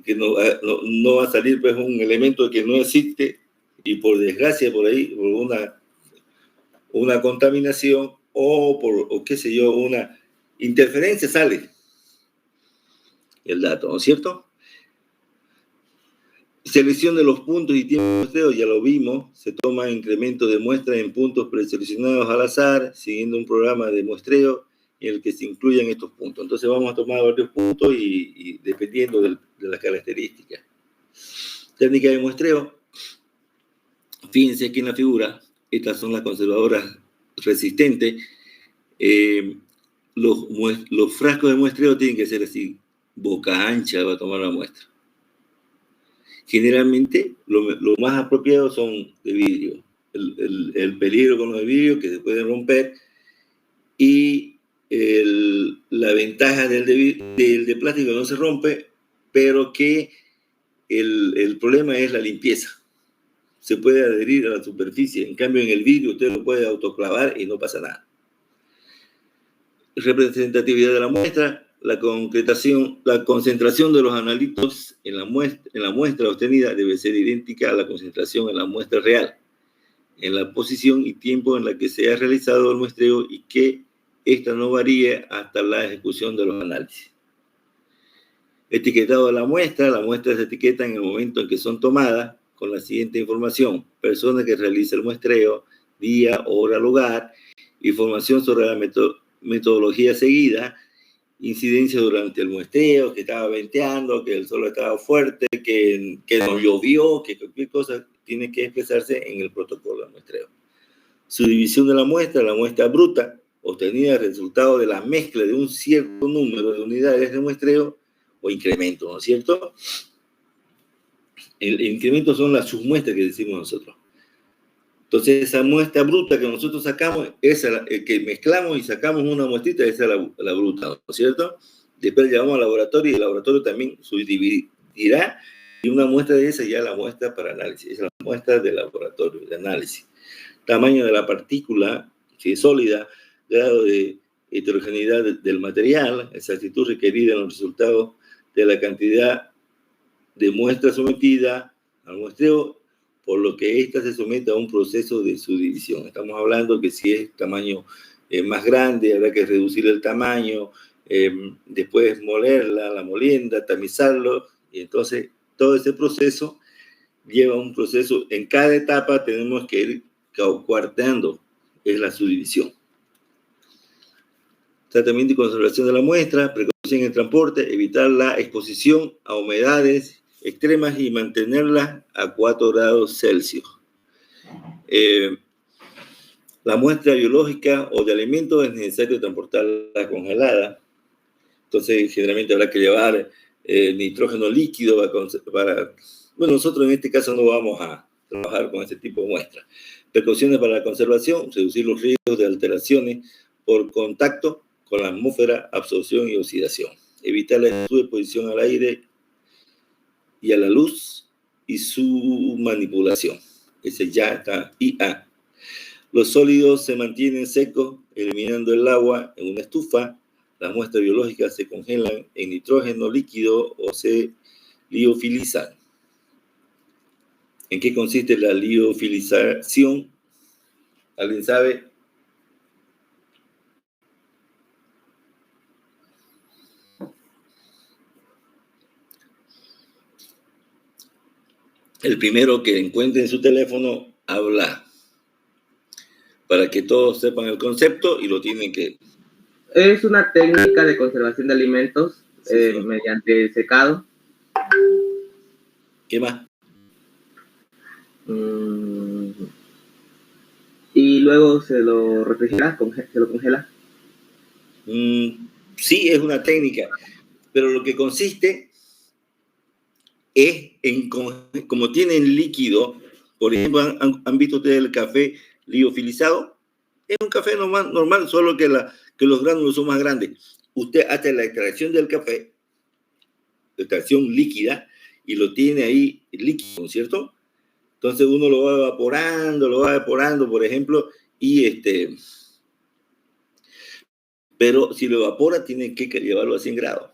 Que no va a salir pues un elemento que no existe y por desgracia por ahí, por una contaminación o qué sé yo, una interferencia sale el dato, ¿no es cierto? Selección de los puntos y tiempos de muestreo, ya lo vimos, se toma incremento de muestras en puntos preseleccionados al azar, siguiendo un programa de muestreo en el que se incluyan estos puntos. Entonces vamos a tomar varios puntos y dependiendo de las características. Técnica de muestreo. Fíjense aquí en la figura, estas son las conservadoras resistentes. Los frascos de muestreo tienen que ser así, boca ancha para tomar la muestra. Generalmente, lo más apropiado son de vidrio. El peligro con los de vidrio que se pueden romper, y la ventaja del de plástico no se rompe, pero que el problema es la limpieza. Se puede adherir a la superficie. En cambio, en el vidrio usted lo puede autoclavar y no pasa nada. Representatividad de la muestra. La concentración de los analíticos en la muestra obtenida debe ser idéntica a la concentración en la muestra real, en la posición y tiempo en la que se ha realizado el muestreo, y que esta no varíe hasta la ejecución de los análisis. Etiquetado de la muestra. Las muestras se etiquetan en el momento en que son tomadas con la siguiente información: persona que realiza el muestreo, día, hora, lugar, información sobre la metodología seguida, incidencia durante el muestreo, que estaba venteando, que el sol estaba fuerte, que no llovió, que cualquier cosa tiene que expresarse en el protocolo de muestreo. Subdivisión de la muestra bruta, obtenida resultado de la mezcla de un cierto número de unidades de muestreo o incremento, ¿no es cierto? El incremento son las submuestras que decimos nosotros. Entonces, esa muestra bruta que nosotros sacamos, esa que mezclamos y sacamos una muestrita, esa es la bruta, ¿no es cierto? Después llevamos al laboratorio y el laboratorio también subdividirá, y una muestra de esa ya la muestra para análisis. Esa es la muestra del laboratorio de análisis. Tamaño de la partícula, si es sólida, grado de heterogeneidad del material, exactitud requerida en los resultados de la cantidad de muestra sometida al muestreo, por lo que ésta se somete a un proceso de subdivisión. Estamos hablando que si es tamaño más grande, habrá que reducir el tamaño, después molerla, la molienda, tamizarlo, y entonces todo ese proceso lleva un proceso. En cada etapa tenemos que ir cuarteando, es la subdivisión. Tratamiento y conservación de la muestra, precaución en el transporte, evitar la exposición a humedades extremas y mantenerla a 4 grados Celsius. La muestra biológica o de alimentos es necesario transportarla congelada. Entonces, generalmente habrá que llevar nitrógeno líquido para... Bueno, nosotros en este caso no vamos a trabajar con este tipo de muestras. Precauciones para la conservación, reducir los riesgos de alteraciones por contacto con la atmósfera, absorción y oxidación. Evitar la exposición al aire y a la luz y su manipulación. Ese ya está IA. Los sólidos se mantienen secos, eliminando el agua en una estufa. Las muestras biológicas se congelan en nitrógeno líquido o se liofilizan. ¿En qué consiste la liofilización? ¿Alguien sabe? El primero que encuentre en su teléfono habla, para que todos sepan el concepto y lo tienen que... Es una técnica de conservación de alimentos mediante el secado. ¿Qué más? Y luego se lo refrigera, se lo congela. Sí, es una técnica, pero lo que consiste es en, como tienen líquido, por ejemplo, ¿han visto ustedes el café liofilizado? Es un café normal, solo que los gránulos son más grandes. Usted hace la extracción del café, extracción líquida, y lo tiene ahí líquido, ¿cierto? Entonces uno lo va evaporando, por ejemplo, y pero si lo evapora, tiene que llevarlo a 100 grados.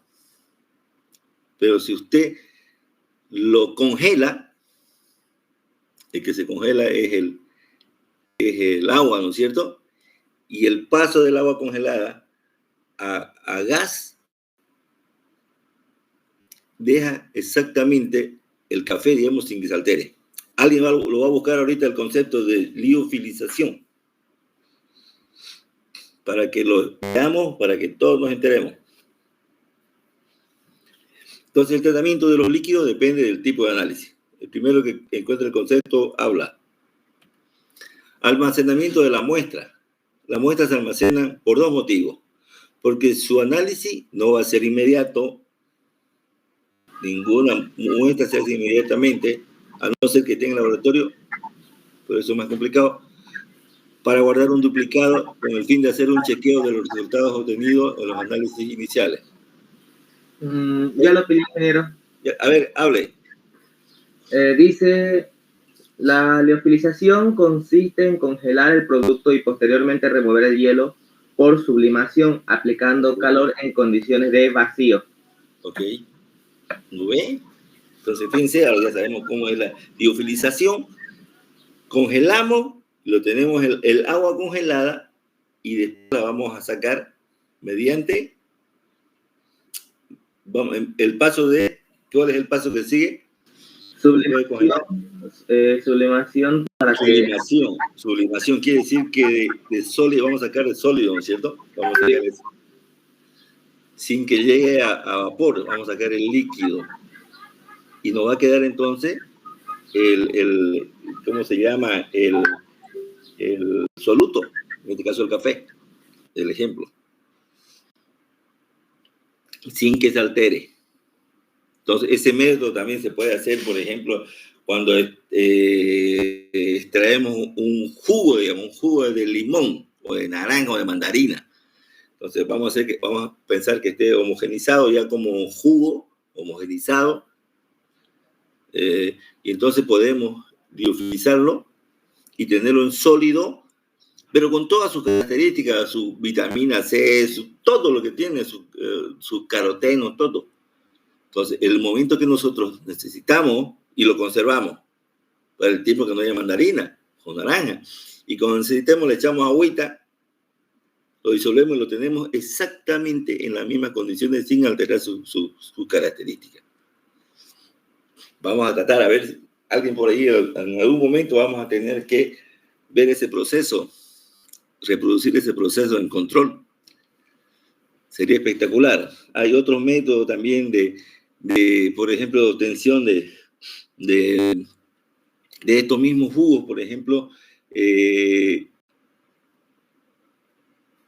Pero si usted lo congela, el que se congela es el agua, ¿no es cierto? Y el paso del agua congelada a gas deja exactamente el café, digamos, sin que se altere. Alguien lo va a buscar ahorita el concepto de liofilización, para que lo veamos, para que todos nos enteremos. Entonces, el tratamiento de los líquidos depende del tipo de análisis. El primero que encuentra el concepto habla. Almacenamiento de la muestra. La muestra se almacena por dos motivos. Porque su análisis no va a ser inmediato. Ninguna muestra se hace inmediatamente, a no ser que tenga el laboratorio, por eso es más complicado. Para guardar un duplicado con el fin de hacer un chequeo de los resultados obtenidos en los análisis iniciales. Ya lo pedí, ingeniero. A ver, hable. Dice, la liofilización consiste en congelar el producto y posteriormente remover el hielo por sublimación, aplicando calor en condiciones de vacío. Ok. ¿Lo ve? Entonces, fíjense, ahora ya sabemos cómo es la liofilización. Congelamos, lo tenemos el agua congelada y después la vamos a sacar mediante el paso de... ¿Cuál es el paso que sigue? Sublimación para Sublimación quiere decir que de sólido, vamos a sacar el sólido, ¿no es cierto? Vamos a sacar eso. Sin que llegue a vapor, vamos a sacar el líquido. Y nos va a quedar entonces ¿cómo se llama? El soluto, en este caso el café, el ejemplo. Sin que se altere. Entonces, ese método también se puede hacer, por ejemplo, cuando extraemos un jugo, digamos, un jugo de limón, o de naranja, o de mandarina. Entonces, vamos a pensar que esté homogenizado ya como jugo, homogenizado, y entonces podemos liofilizarlo y tenerlo en sólido, pero con todas sus características, su vitamina C, todo lo que tiene, sus carotenos, todo. Entonces, el momento que nosotros necesitamos y lo conservamos, para el tiempo que no haya mandarina o naranja, y cuando necesitemos le echamos agüita, lo disolvemos y lo tenemos exactamente en las mismas condiciones sin alterar sus características. Vamos a tratar a ver, alguien por ahí, en algún momento vamos a tener que ver ese proceso, reproducir ese proceso en control. Sería espectacular. Hay otros métodos también de por ejemplo, de obtención de estos mismos jugos, por ejemplo,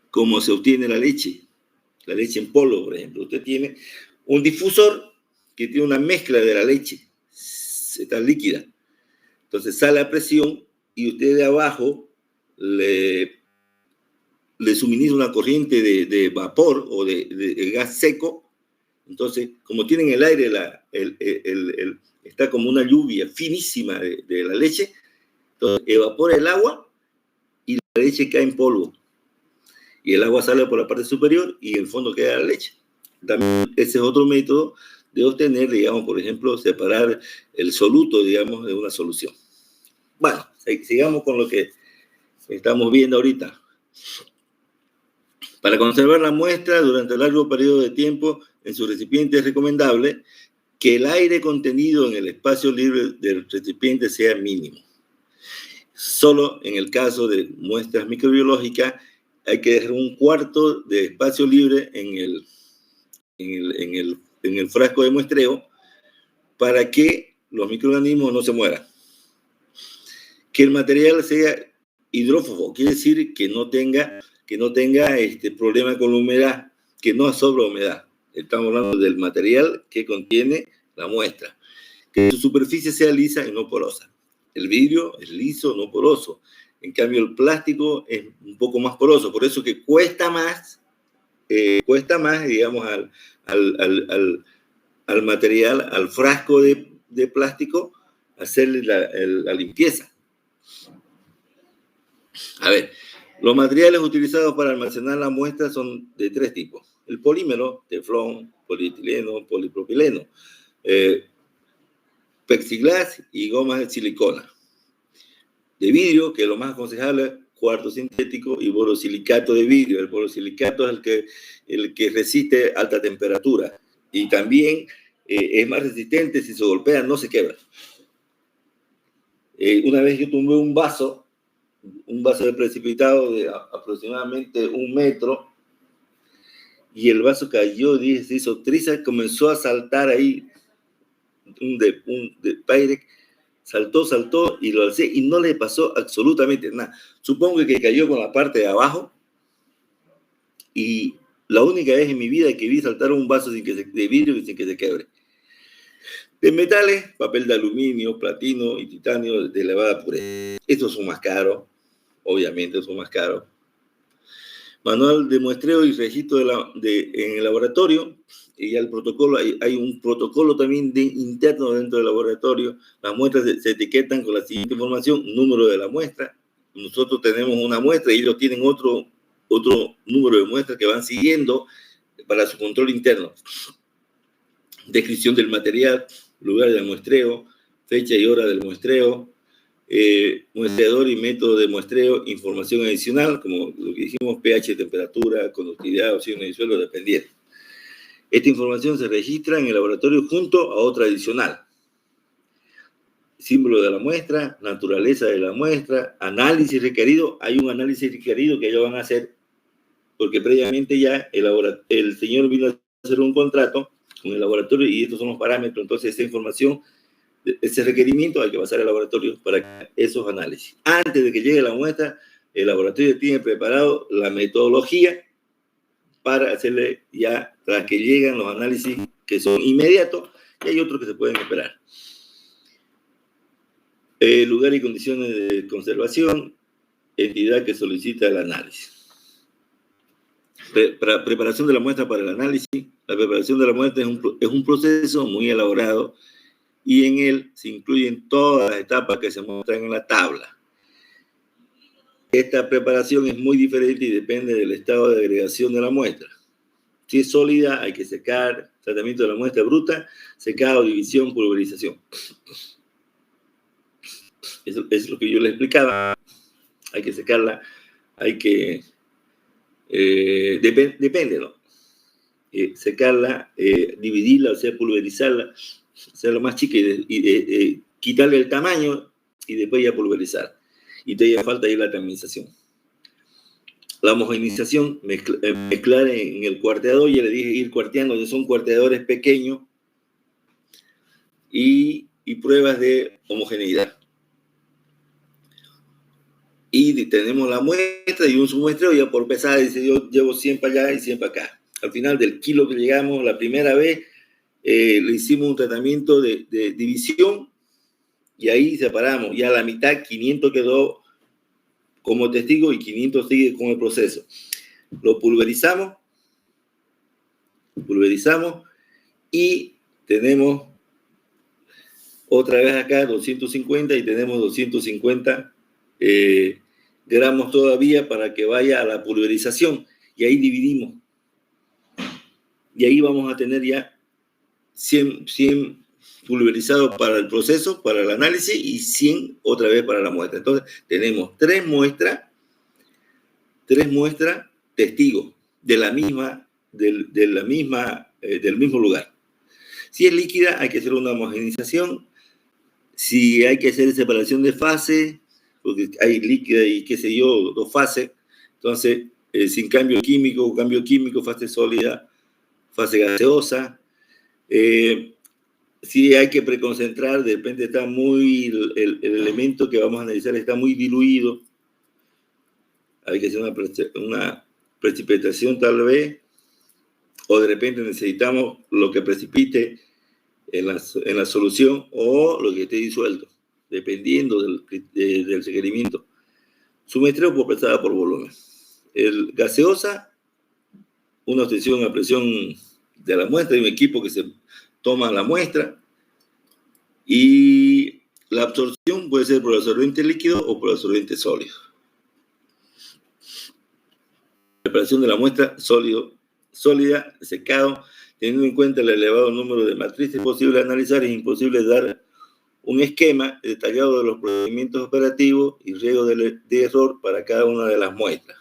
cómo se obtiene la leche en polvo, por ejemplo. Usted tiene un difusor que tiene una mezcla de la leche, está líquida. Entonces sale a presión y usted de abajo le suministra una corriente de vapor o de gas seco. Entonces, como tienen el aire, está como una lluvia finísima de la leche, entonces evapora el agua y la leche cae en polvo y el agua sale por la parte superior y en el fondo queda la leche. También ese es otro método de obtener, digamos, por ejemplo, separar el soluto, digamos, de una solución. Bueno, sigamos con lo que estamos viendo ahorita. Para conservar la muestra durante largo periodo de tiempo en su recipiente es recomendable que el aire contenido en el espacio libre del recipiente sea mínimo. Solo en el caso de muestras microbiológicas hay que dejar un cuarto de espacio libre en el frasco de muestreo para que los microorganismos no se mueran. Que el material sea hidrófobo, quiere decir que no tenga problema con la humedad, que no absorba humedad. Estamos hablando del material que contiene la muestra. Que su superficie sea lisa y no porosa. El vidrio es liso, no poroso. En cambio, el plástico es un poco más poroso. Por eso que cuesta más, digamos, al material, al frasco de plástico, hacerle la limpieza. A ver, los materiales utilizados para almacenar la muestra son de 3 tipos. El polímero, teflón, polietileno, polipropileno, plexiglas y gomas de silicona. De vidrio, que es lo más aconsejable, cuarzo sintético y borosilicato de vidrio. El borosilicato es el que resiste alta temperatura y también es más resistente, si se golpea no se quebra. Una vez yo tumbé un vaso de precipitado de aproximadamente 1 metro y el vaso cayó, se hizo triza, comenzó a saltar ahí un de Pyrex, saltó y lo alcé y no le pasó absolutamente nada. Supongo que cayó con la parte de abajo y la única vez en mi vida que vi saltar un vaso de vidrio sin que se quebre. De metales, papel de aluminio, platino y titanio de elevada pureza. Estos son más caros, obviamente son más caros. Manual de muestreo y registro en el laboratorio, y ya el protocolo, hay un protocolo también interno dentro del laboratorio. Las muestras se etiquetan con la siguiente información: número de la muestra. Nosotros tenemos una muestra y ellos tienen otro número de muestras que van siguiendo para su control interno. Descripción del material, lugar del muestreo, fecha y hora del muestreo, muestreador y método de muestreo, información adicional, como lo que dijimos, pH, temperatura, conductividad, oxígeno y suelo, dependiendo. Esta información se registra en el laboratorio junto a otra adicional. Símbolo de la muestra, naturaleza de la muestra, análisis requerido. Hay un análisis requerido que ellos van a hacer porque previamente ya el señor vino a hacer un contrato con el laboratorio y estos son los parámetros. Entonces, esa información, ese requerimiento hay que pasar al laboratorio para esos análisis. Antes de que llegue la muestra, el laboratorio tiene preparado la metodología para hacerle ya, tras que llegan los análisis que son inmediatos, y hay otros que se pueden esperar. Lugar y condiciones de conservación, entidad que solicita el análisis. Preparación de la muestra para el análisis. La preparación de la muestra es un proceso muy elaborado y en él se incluyen todas las etapas que se muestran en la tabla. Esta preparación es muy diferente y depende del estado de agregación de la muestra. Si es sólida, hay que secar. Tratamiento de la muestra bruta, secado, división, pulverización. Eso es lo que yo les explicaba. Hay que secarla, hay que... depende, ¿no? Secarla, dividirla, o sea, pulverizarla, hacerla más chica y quitarle el tamaño y después ya pulverizar. Y todavía falta ahí la tamización. La homogenización, mezclar en el cuarteador, ya le dije ir cuarteando, son cuarteadores pequeños y pruebas de homogeneidad. Y tenemos la muestra y un submuestreo ya por pesada, dice yo llevo 100 para allá y 100 para acá. Al final del kilo que llegamos la primera vez, le hicimos un tratamiento de división y ahí separamos. Ya la mitad, 500 quedó como testigo y 500 sigue con el proceso. Lo pulverizamos y tenemos otra vez acá 250 y tenemos 250 gramos todavía para que vaya a la pulverización, y ahí dividimos. Y ahí vamos a tener ya 100 pulverizados para el proceso, para el análisis, y 100 otra vez para la muestra. Entonces, tenemos tres muestras testigos del mismo lugar. Si es líquida, hay que hacer una homogenización. Si hay que hacer separación de fase, porque hay líquida y qué sé yo, dos fases, entonces, sin cambio químico, fase sólida, fase gaseosa. Si hay que preconcentrar, de repente está el elemento que vamos a analizar está muy diluido. Hay que hacer una precipitación tal vez, o de repente necesitamos lo que precipite en la solución o lo que esté disuelto, dependiendo del requerimiento. Su muestreo por pesada por volumen. El gaseosa, una obtención a presión de la muestra, hay un equipo que se toma la muestra, y la absorción puede ser por absorbente líquido o por absorbente sólido. Preparación de la muestra sólida, secado, teniendo en cuenta el elevado número de matrices posibles de analizar, es imposible dar un esquema detallado de los procedimientos operativos y riesgos de error para cada una de las muestras.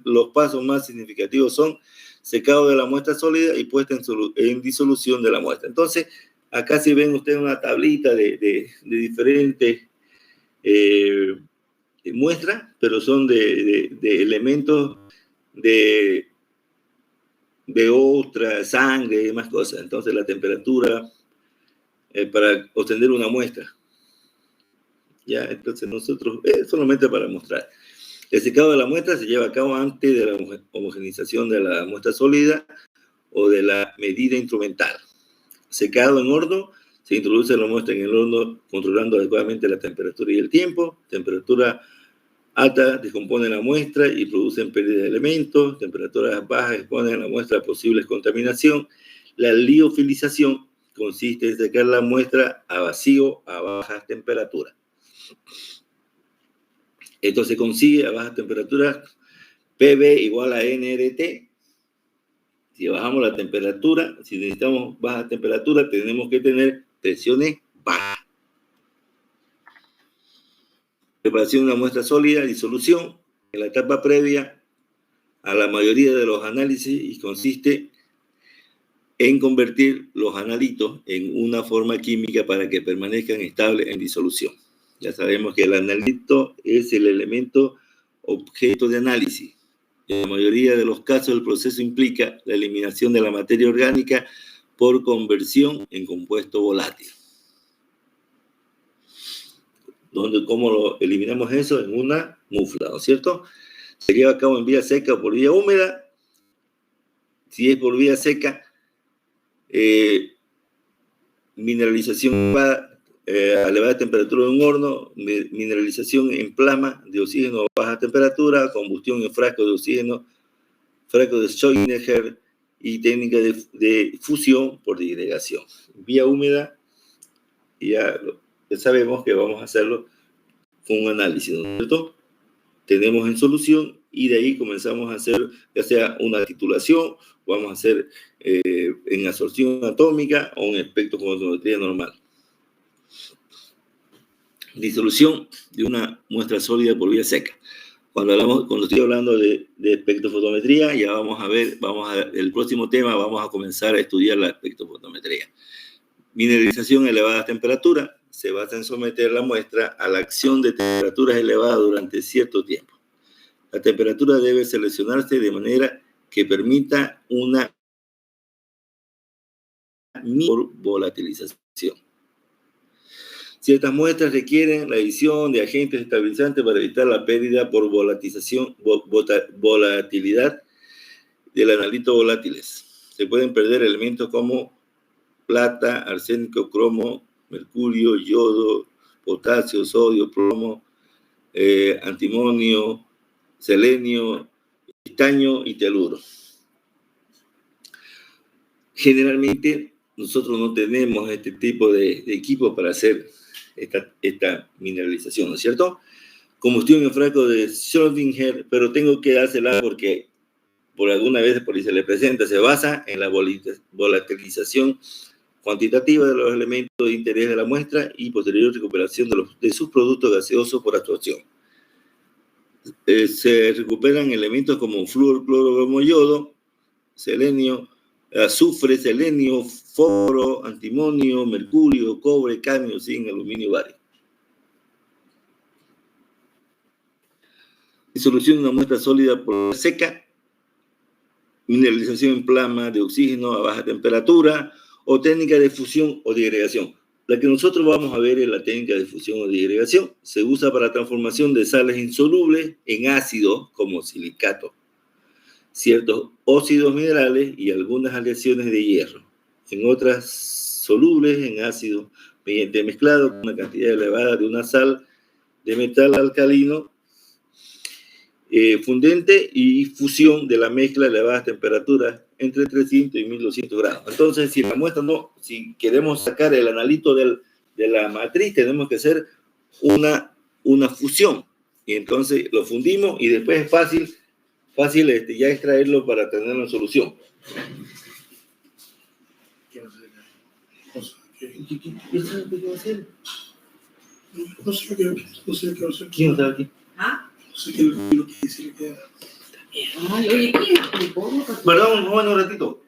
Los pasos más significativos son secado de la muestra sólida y puesta en disolución de la muestra. Entonces, acá si ven ustedes una tablita de diferentes muestras, pero son de elementos de ostra, sangre y demás cosas. Entonces, la temperatura para obtener una muestra. Ya, entonces nosotros, solamente para mostrar. El secado de la muestra se lleva a cabo antes de la homogenización de la muestra sólida o de la medida instrumental. Secado en horno, se introduce la muestra en el horno controlando adecuadamente la temperatura y el tiempo. Temperatura alta descompone la muestra y producen pérdida de elementos. Temperaturas bajas exponen la muestra a posibles contaminación. La liofilización consiste en secar la muestra a vacío a bajas temperaturas. Esto se consigue a bajas temperaturas, PV igual a NRT. Si bajamos la temperatura, si necesitamos baja temperatura, tenemos que tener presiones bajas. Preparación de una muestra sólida, disolución. En la etapa previa a la mayoría de los análisis consiste en convertir los analitos en una forma química para que permanezcan estables en disolución. Ya sabemos que el analito es el elemento objeto de análisis. En la mayoría de los casos, el proceso implica la eliminación de la materia orgánica por conversión en compuesto volátil. ¿Cómo lo eliminamos eso? En una mufla, ¿no es cierto? Se lleva a cabo en vía seca o por vía húmeda. Si es por vía seca, mineralización a elevada temperatura en un horno, mineralización en plasma de oxígeno a baja temperatura, combustión en frasco de oxígeno, frasco de Schrödinger y técnica de fusión por disgregación. Vía húmeda, ya sabemos que vamos a hacerlo con un análisis, ¿no es cierto? Tenemos en solución y de ahí comenzamos a hacer ya sea una titulación, vamos a hacer en absorción atómica o en espectrofotometría normal. Disolución de una muestra sólida por vía seca. Cuando estoy hablando de espectrofotometría, ya vamos a ver, el próximo tema vamos a comenzar a estudiar la espectrofotometría. Mineralización a elevadas temperaturas se basa en someter la muestra a la acción de temperaturas elevadas durante cierto tiempo. La temperatura debe seleccionarse de manera que permita una mejor volatilización. Ciertas muestras requieren la adición de agentes estabilizantes para evitar la pérdida por volatilidad del analito volátiles. Se pueden perder elementos como plata, arsénico, cromo, mercurio, yodo, potasio, sodio, plomo, antimonio, selenio, estaño y teluro. Generalmente nosotros no tenemos este tipo de equipo para hacer esta mineralización, ¿no es cierto? combustión en frasco de Schrödinger, pero tengo que dársela porque por alguna vez por ahí se le presenta, se basa en la volatilización cuantitativa de los elementos de interés de la muestra y posterior recuperación de sus productos gaseosos por absorción. Se recuperan elementos como flúor, cloro, bromo, yodo, selenio, azufre, selenio, fósforo, antimonio, mercurio, cobre, cadmio, zinc, aluminio, bario. Disolución de una muestra sólida por seca, mineralización en plasma de oxígeno a baja temperatura o técnica de fusión o disgregación. La que nosotros vamos a ver es la técnica de fusión o disgregación. Se usa para transformación de sales insolubles en ácidos como silicato, ciertos óxidos minerales y algunas aleaciones de hierro. En otras solubles en ácido mediante mezclado con una cantidad elevada de una sal de metal alcalino fundente y fusión de la mezcla a elevadas temperaturas entre 300 y 1200 grados. Entonces, si la muestra si queremos sacar el analito de la matriz, tenemos que hacer una fusión. Y entonces lo fundimos y después es fácil ya extraerlo para tenerlo en solución. ¿Qué sabe qué va a hacer? No sé qué va a hacer. ¿Quién está aquí? ¿Ah? No sé qué es lo que dice que haga. Ay, oye, ¿quién es tu porno? Perdón, un ratito.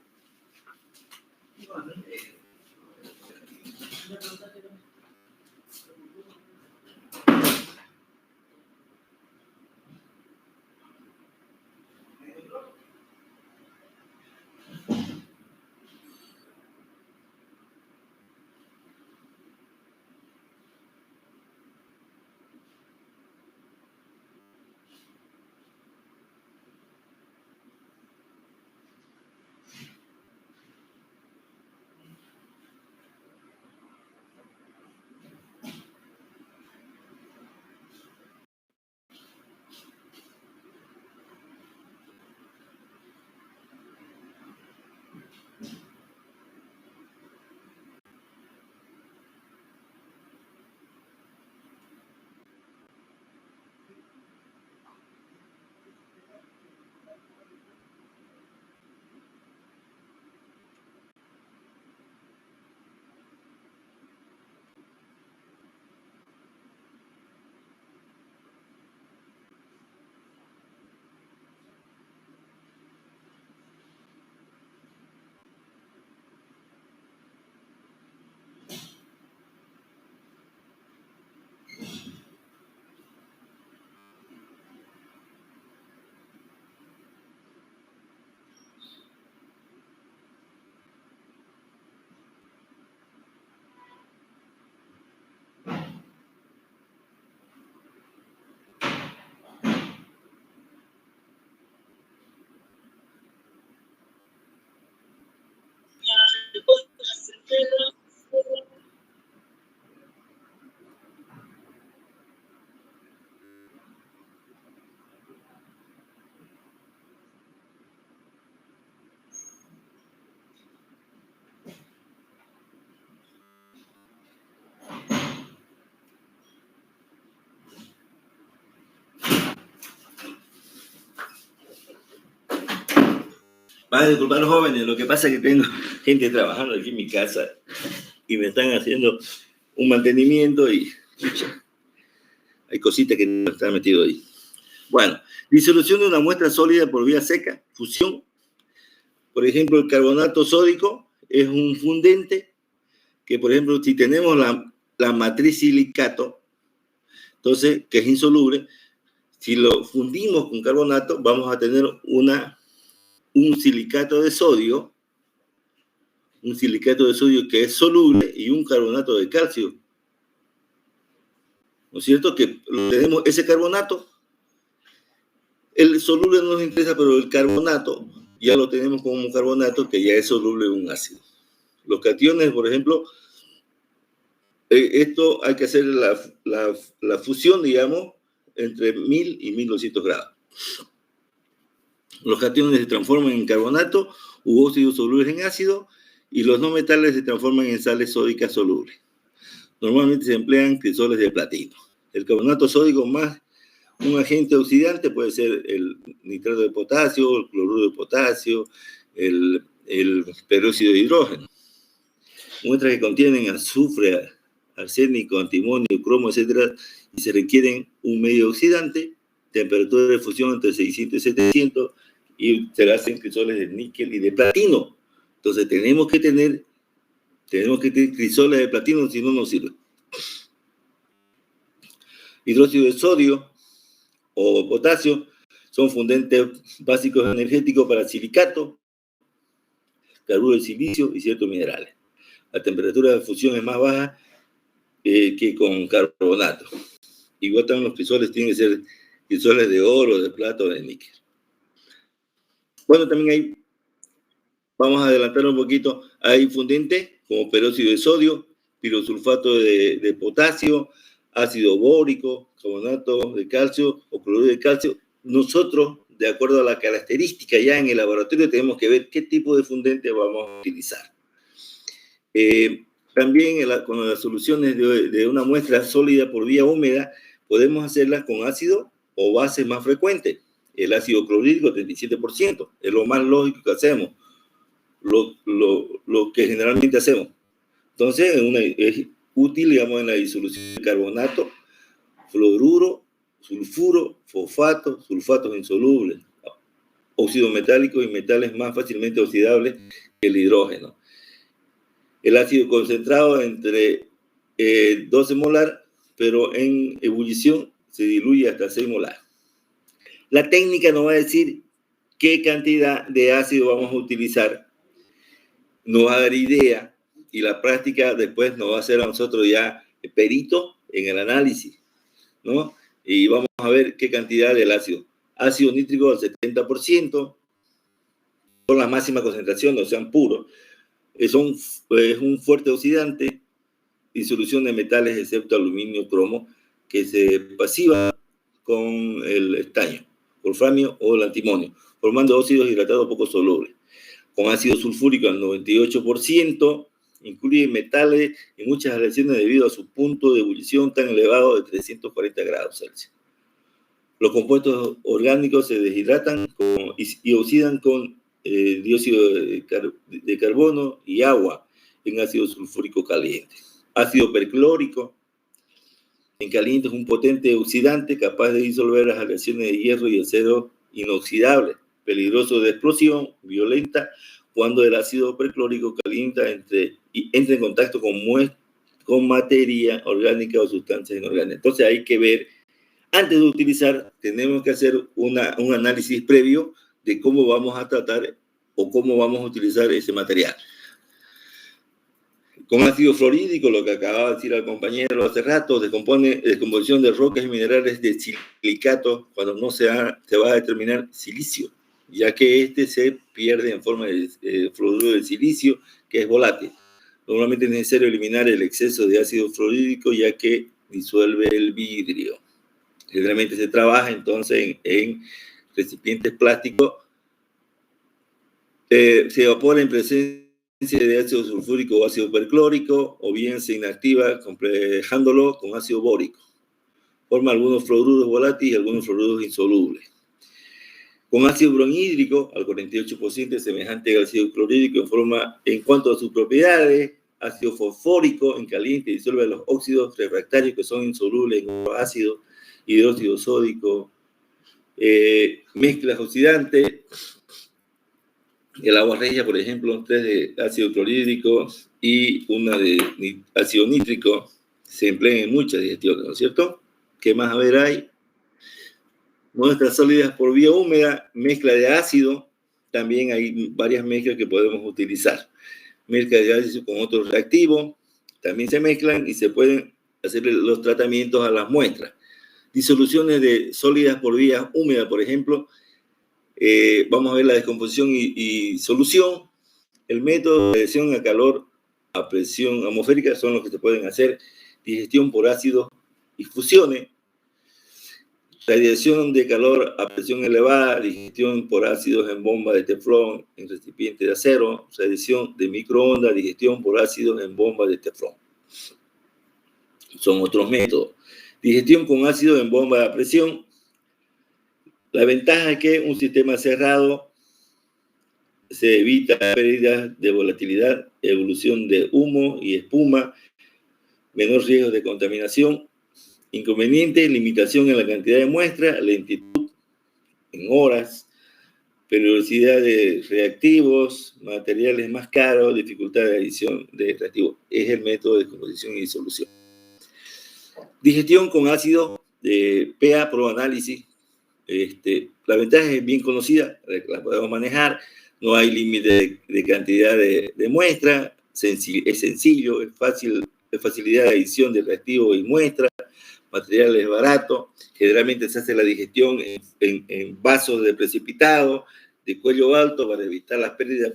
Van a disculpar los jóvenes, lo que pasa es que tengo gente trabajando aquí en mi casa y me están haciendo un mantenimiento y pucha, hay cositas que no están metido ahí. Bueno, disolución de una muestra sólida por vía seca, fusión. Por ejemplo, el carbonato sódico es un fundente que, por ejemplo, si tenemos la matriz silicato, entonces, que es insoluble, si lo fundimos con carbonato, vamos a tener un silicato de sodio que es soluble y un carbonato de calcio. ¿No es cierto? Que tenemos ese carbonato, el soluble no nos interesa, pero el carbonato ya lo tenemos como un carbonato que ya es soluble en un ácido. Los cationes, por ejemplo, esto hay que hacer la fusión, digamos, entre 1000 y 1200 grados. Los cationes se transforman en carbonato u óxidos solubles en ácido y los no metales se transforman en sales sódicas solubles. Normalmente se emplean crisoles de platino. El carbonato sódico más Un agente oxidante puede ser el nitrato de potasio, el cloruro de potasio, el peróxido de hidrógeno. Muestras que contienen azufre, arsénico, antimonio, cromo, etc., y se requieren un medio oxidante, temperatura de fusión entre 600 y 700, y se hacen crisoles de níquel y de platino. Entonces tenemos que tener crisoles de platino, si no nos sirve. Hidróxido de sodio o potasio son fundantes básicos energéticos para silicato, carburo de silicio y ciertos minerales. La temperatura de fusión es más baja que con carbonato. Igual también los crisoles tienen que ser crisoles de oro, de plata o de níquel. Bueno, también hay, vamos a adelantar un poquito, hay fundentes como peróxido de sodio, pirosulfato de potasio, ácido bórico, carbonato de calcio o cloruro de calcio. Nosotros, de acuerdo a la característica ya en el laboratorio, tenemos que ver qué tipo de fundente vamos a utilizar. También con las soluciones de una muestra sólida por vía húmeda, podemos hacerlas con ácido o base más frecuente. El ácido clorhídrico, 37%, es lo más lógico que hacemos, lo que generalmente hacemos. Entonces, es útil, digamos, en la disolución de carbonato, fluoruro, sulfuro, fosfato, sulfatos insolubles, óxidos metálicos y metales más fácilmente oxidables que el hidrógeno. El ácido concentrado entre 12 molar, pero en ebullición se diluye hasta 6 molar. La técnica nos va a decir qué cantidad de ácido vamos a utilizar, nos va a dar idea, y la práctica después nos va a hacer a nosotros ya perito en el análisis, ¿no? Y vamos a ver qué cantidad del ácido. Ácido nítrico al 70%, son las máximas concentraciones, o sean puros. Es un fuerte oxidante, disolución de metales excepto aluminio, cromo, que se pasiva con el estaño, wolframio o el antimonio, formando óxidos hidratados poco solubles. Con ácido sulfúrico al 98%, incluye metales y muchas aleaciones debido a su punto de ebullición tan elevado de 340 grados Celsius. Los compuestos orgánicos se deshidratan y oxidan con dióxido de carbono y agua en ácido sulfúrico caliente. Ácido perclórico en caliente es un potente oxidante capaz de disolver las aleaciones de hierro y acero inoxidable, peligroso de explosión violenta cuando el ácido perclórico calienta entra en contacto con materia orgánica o sustancias inorgánicas. Entonces hay que ver, antes de utilizar, tenemos que hacer un análisis previo de cómo vamos a tratar o cómo vamos a utilizar ese material. Con ácido fluorhídrico, lo que acababa de decir el compañero hace rato, descomposición de rocas y minerales de silicato cuando no se va a determinar silicio, ya que este se pierde en forma de fluoruro de silicio, que es volátil. Normalmente es necesario eliminar el exceso de ácido fluorhídrico, ya que disuelve el vidrio. Generalmente se trabaja entonces en recipientes plásticos. Se evapora en presencia de ácido sulfúrico o ácido perclórico, o bien se inactiva dejándolo con ácido bórico. Forma algunos fluoruros volátiles y algunos fluoruros insolubles. Con ácido bromhídrico, al 48%, semejante al ácido clorhídrico en cuanto a sus propiedades. Ácido fosfórico en caliente disuelve los óxidos refractarios que son insolubles en otro ácido. Hidróxido sódico, mezclas oxidantes. El agua regia, por ejemplo, 3 de ácido clorhídrico y una de ácido nítrico, se emplean en muchas digestiones, ¿no es cierto? ¿Qué más hay? Muestras sólidas por vía húmeda, mezcla de ácido, también hay varias mezclas que podemos utilizar. Mezcla de ácido con otros reactivos, también se mezclan y se pueden hacer los tratamientos a las muestras. Disoluciones de sólidas por vía húmeda, por ejemplo, vamos a ver la descomposición y solución. El método de digestión a calor a presión atmosférica son los que se pueden hacer. Digestión por ácidos y fusiones. Radiación de calor a presión elevada, digestión por ácidos en bomba de teflón en recipiente de acero, radiación de microondas, digestión por ácidos en bomba de teflón. Son otros métodos. Digestión con ácido en bomba a presión, La ventaja es que un sistema cerrado se evita pérdidas de volatilidad, evolución de humo y espuma, menor riesgo de contaminación. Inconvenientes, limitación en la cantidad de muestras, lentitud en horas, periodicidad de reactivos, materiales más caros, dificultad de adición de reactivos. Es el método de composición y disolución. Digestión con ácido de PA, proanálisis. La ventaja es bien conocida, la podemos manejar, no hay límite de cantidad de muestra, es sencillo, es facilidad de adición de reactivos y muestras, materiales baratos, generalmente se hace la digestión en vasos de precipitado, de cuello alto para evitar las pérdidas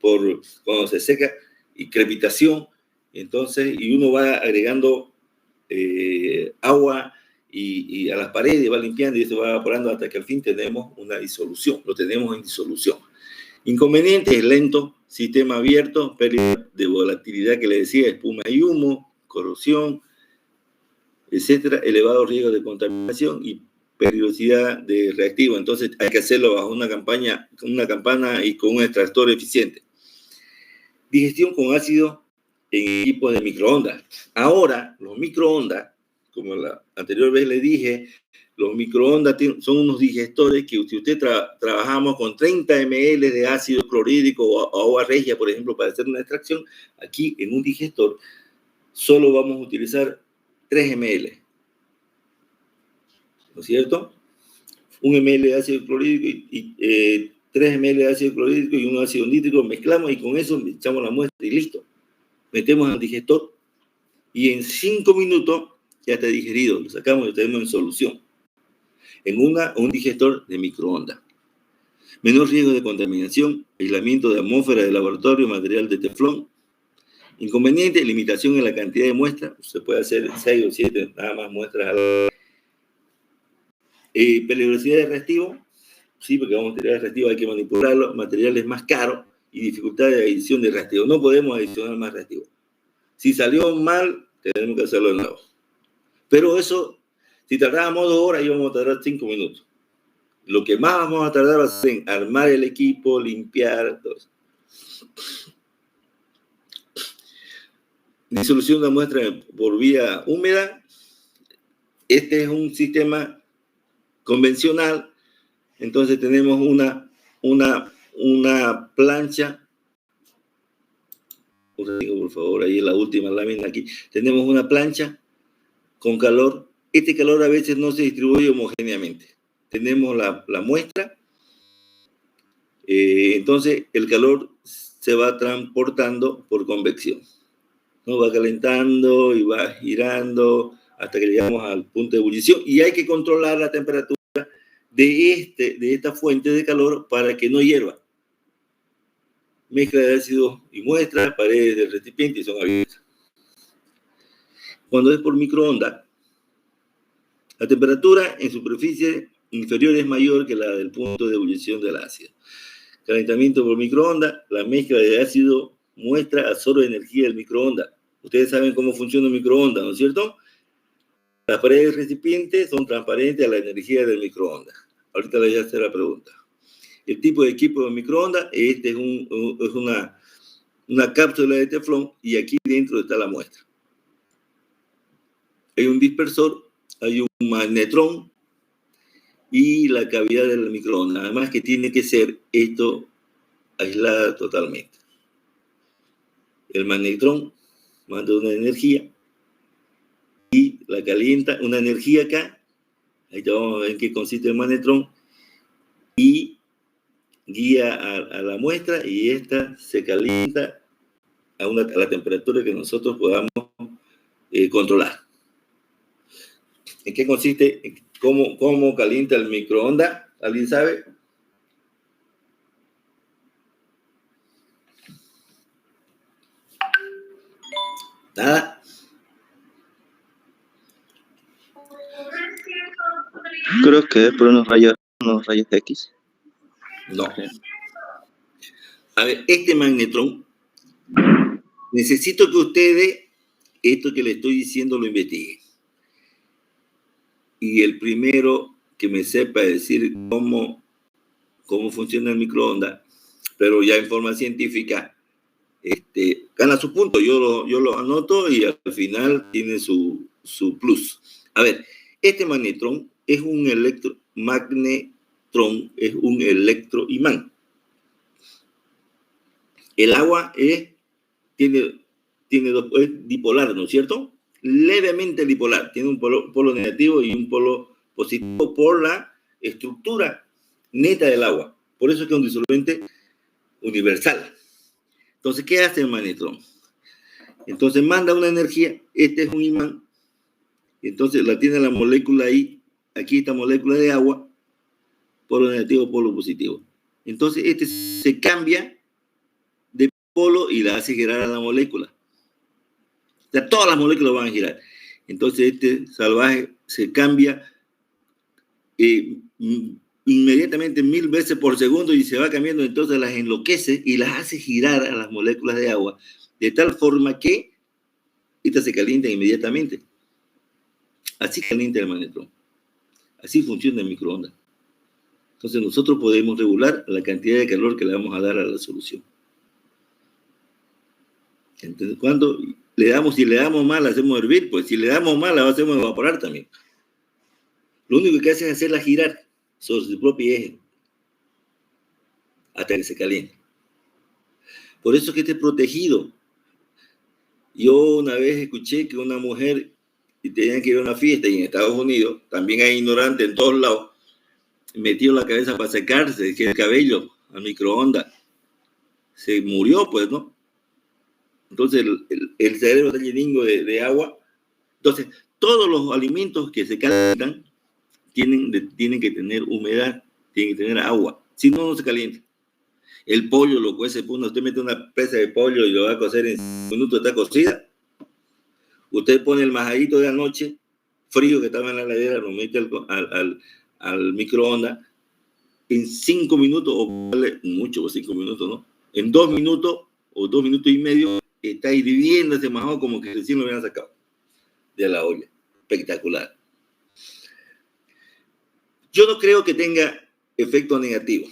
por cuando se seca y crepitación. Entonces, y uno va agregando agua y a las paredes va limpiando y se va evaporando hasta que al fin tenemos una disolución, lo tenemos en disolución. Inconveniente es lento, sistema abierto, pérdida de volatilidad que le decía, espuma y humo, corrosión, etcétera, elevado riesgo de contaminación y periodicidad de reactivo. Entonces hay que hacerlo bajo una campana y con un extractor eficiente. Digestión con ácido en equipos de microondas. Ahora, los microondas, como la anterior vez le dije, los microondas son unos digestores que si usted trabajamos con 30 ml de ácido clorhídrico o agua regia, por ejemplo, para hacer una extracción, aquí en un digestor solo vamos a utilizar 3 ml. ¿No es cierto? 1 ml de ácido clorhídrico y 3 ml de ácido clorhídrico y un ácido nítrico, mezclamos y con eso echamos la muestra y listo. Metemos al digestor y en 5 minutos ya está digerido, lo sacamos y lo tenemos en solución. En un digestor de microondas. Menor riesgo de contaminación, aislamiento de atmósfera de laboratorio, material de teflón. Inconveniente, limitación en la cantidad de muestras. Se puede hacer 6 o 7 nada más muestras a la peligrosidad de reactivo. Sí, porque vamos a tirar reactivo, hay que manipularlo. Materiales más caros y dificultad de adición de reactivo. No podemos adicionar más reactivo. Si salió mal, tenemos que hacerlo de nuevo. Pero eso, si tardábamos 2 horas, íbamos a tardar 5 minutos. Lo que más vamos a tardar va a ser en armar el equipo, limpiar, todo eso. Disolución de muestra por vía húmeda. Este es un sistema convencional. Entonces tenemos una plancha. Por favor, ahí en la última lámina aquí. Tenemos una plancha con calor. Este calor a veces no se distribuye homogéneamente. Tenemos la muestra. Entonces el calor se va transportando por convección. ¿No? Va calentando y va girando hasta que llegamos al punto de ebullición. Y hay que controlar la temperatura de esta fuente de calor para que no hierva. Mezcla de ácidos y muestras, paredes del recipiente y son abiertas. Cuando es por microondas, la temperatura en superficie inferior es mayor que la del punto de ebullición del ácido. Calentamiento por microondas, la mezcla de ácido muestra absorbe energía del microondas. Ustedes saben cómo funciona el microondas, ¿no es cierto? Las paredes del recipiente son transparentes a la energía del microondas. Ahorita les voy a hacer la pregunta. El tipo de equipo de microondas, este es una cápsula de teflón y aquí dentro está la muestra. Hay un dispersor, hay un magnetrón y la cavidad del microondas. Además que tiene que ser esto aislada totalmente. El magnetrón manda una energía y la calienta, una energía acá. Ahí vamos a ver en qué consiste el magnetrón y guía a la muestra y esta se calienta a la temperatura que nosotros podamos controlar. ¿En qué consiste? ¿Cómo calienta el microondas? ¿Alguien sabe? Nada. Creo que es por unos rayos X. No. A ver, este magnetrón, necesito que ustedes, esto que le estoy diciendo, lo investiguen. Y el primero que me sepa decir cómo funciona el microondas, pero ya en forma científica, gana su punto. Yo lo anoto y al final tiene su plus. A ver, este magnetrón es un magnetrón, es un electroimán. El agua tiene es dipolar, ¿no es cierto? Levemente dipolar, tiene un polo negativo y un polo positivo por la estructura neta del agua. Por eso es que es un disolvente universal. Entonces, ¿qué hace el magnetrón? Entonces manda una energía, este es un imán, entonces la tiene la molécula ahí, aquí esta molécula de agua, polo negativo, polo positivo. Entonces este se cambia de polo y la hace girar a la molécula. O sea, todas las moléculas van a girar. Entonces este salvaje se cambia inmediatamente 1000 veces por segundo y se va cambiando, entonces las enloquece y las hace girar a las moléculas de agua de tal forma que estas se calientan inmediatamente. Así calienta el magnetrón. Así funciona el microondas. Entonces nosotros podemos regular la cantidad de calor que le vamos a dar a la solución. Entonces, cuando si le damos más, la hacemos hervir, pues si le damos más, la hacemos evaporar también. Lo único que hace es hacerla girar sobre su propio eje hasta que se caliente. Por eso es que esté protegido. Yo una vez escuché que una mujer tenía que ir a una fiesta y en Estados Unidos, también hay ignorantes en todos lados, metió la cabeza para secarse el cabello al microondas. Se murió, pues, ¿no? Entonces el cerebro está lleno de agua. Entonces, todos los alimentos que se calientan tienen que tener humedad, tienen que tener agua. Si no, no se calienta. El pollo lo cuece, pues, usted mete una presa de pollo y lo va a cocer en 5 minutos, está cocida. Usted pone el majadito de anoche, frío que estaba en la heladera, lo mete al microondas, en 5 minutos, o vale mucho, 5 minutos, ¿no? En 2 minutos o 2 minutos y medio, está hirviendo ese majado como que recién lo hubieran sacado de la olla. Espectacular. Yo no creo que tenga efecto negativo.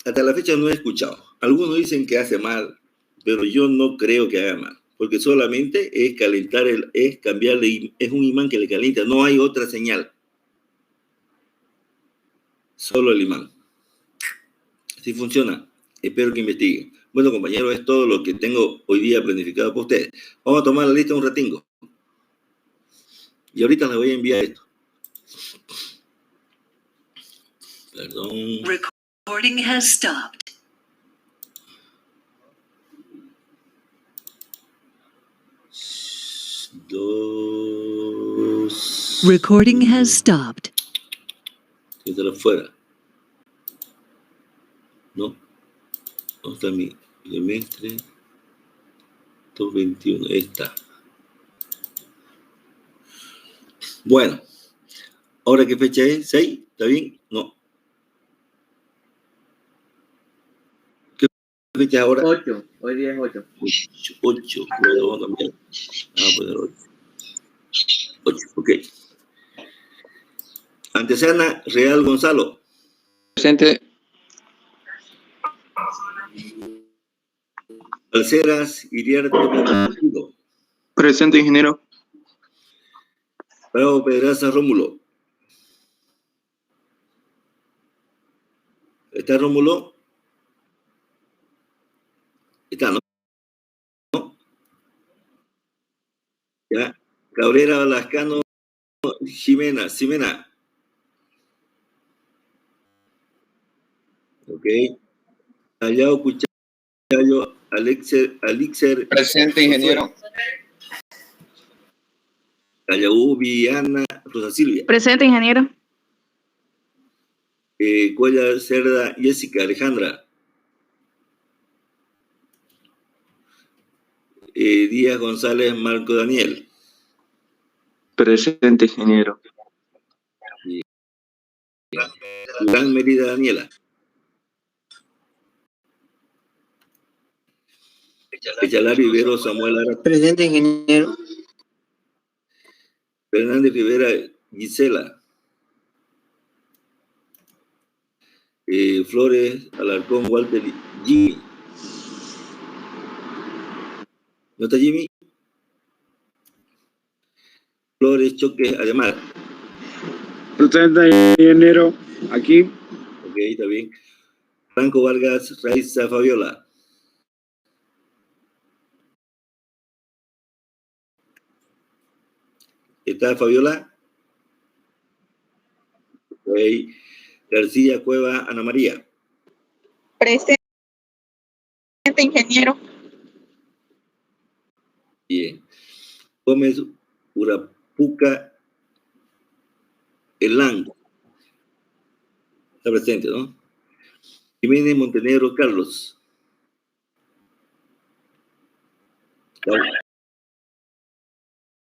Hasta la fecha no he escuchado. Algunos dicen que hace mal, pero yo no creo que haga mal, porque solamente es calentar, es cambiarle, es un imán que le calienta, no hay otra señal. Solo el imán. Así funciona. Espero que investiguen. Bueno, compañeros, es todo lo que tengo hoy día planificado para ustedes. Vamos a tomar la lista un ratingo. Y ahorita les voy a enviar esto. Perdón. Recording has stopped. Recording has stopped. Quítalo fuera. No. ¿Dónde está mi semestre? 221. Ahí está. Bueno. ¿Ahora qué fecha es? ¿6? ¿Está bien? No. ¿Qué fecha es ahora? 8. Hoy día es 8. 8. Bueno, vamos a cambiar. Vamos a poner 8. 8, ok. Antesana Real Gonzalo. Presente. Alceras Iriarte Portillo. Presente, ingeniero. Bravo Pedraza Rómulo. ¿Está Rómulo? Está, ¿no? Ya. Cabrera Lascano Ximena. Ok. Callao Cuchayo Alixer. Presente, ingeniero. Callao Viana Rosa Silvia. Presente, ingeniero. Cuellar Cerda Jessica Alejandra. Díaz González Marco Daniel. Presente, ingeniero. Gran Mérida Daniela. Echalar Rivero Samuel Ara. Presente, ingeniero. Fernández Rivera Gisela. Flores, Alarcón, Walter, Jimmy. ¿No está Jimmy? Flores, Choque, además. Presente, ingeniero. Aquí. Ok, está bien. Franco Vargas, Raiza, Fabiola. ¿Está Fabiola? Ok. García Cueva, Ana María. Presente, ingeniero. Bien. Gómez Urapuca Elán. Está presente, ¿no? Jiménez Montenegro Carlos.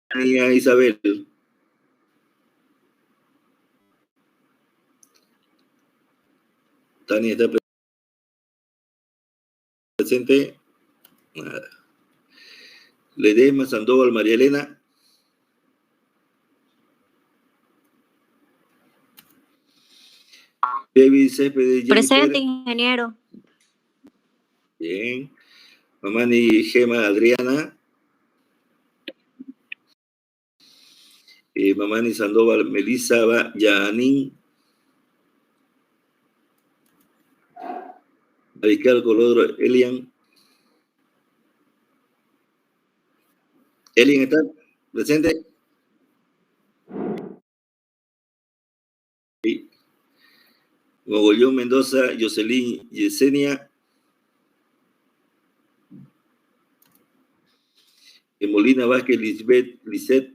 Tania Isabel. Tania está presente. Nada. Ledesma Sandoval María Elena. David Céspedes. Presente, ingeniero. Bien. Mamani Gema Adriana. Mamani Sandoval Melissa Yanin. Mariscal Colodro Elian. ¿Elian está presente? Sí. Mogollón Mendoza, Jocelyn Yesenia. Molina Vázquez, Lisette.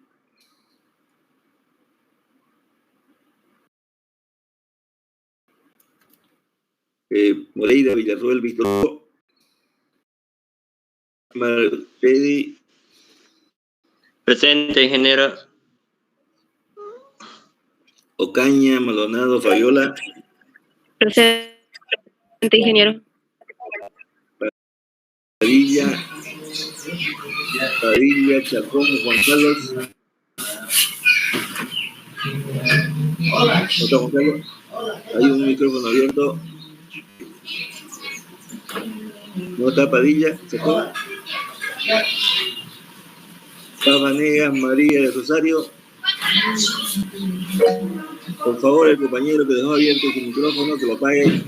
Moreira Villarroel, Víctor. Marpedi. Presente, ingeniero. Ocaña, Maldonado, Fabiola. Presente, ingeniero. Padilla, Chacón, Juan Carlos. ¿No está Juan Carlos? Hay un micrófono abierto. ¿No está Padilla? ¿Chacón? Pavanegas, María de Rosario. Por favor, el compañero que dejó abierto su micrófono, que lo apague.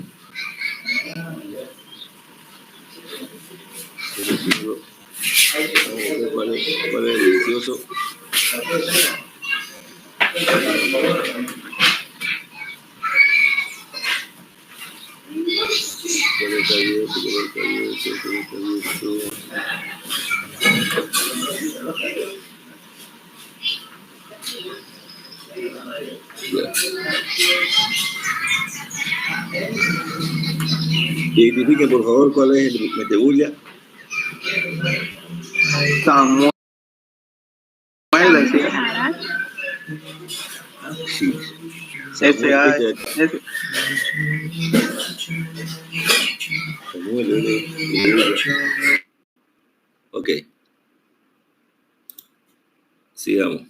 ¿Cuál es el delicioso? Identifiquen por favor cuál es el metebulla. Samuel, Sí. Samuel, Ok. Sigamos.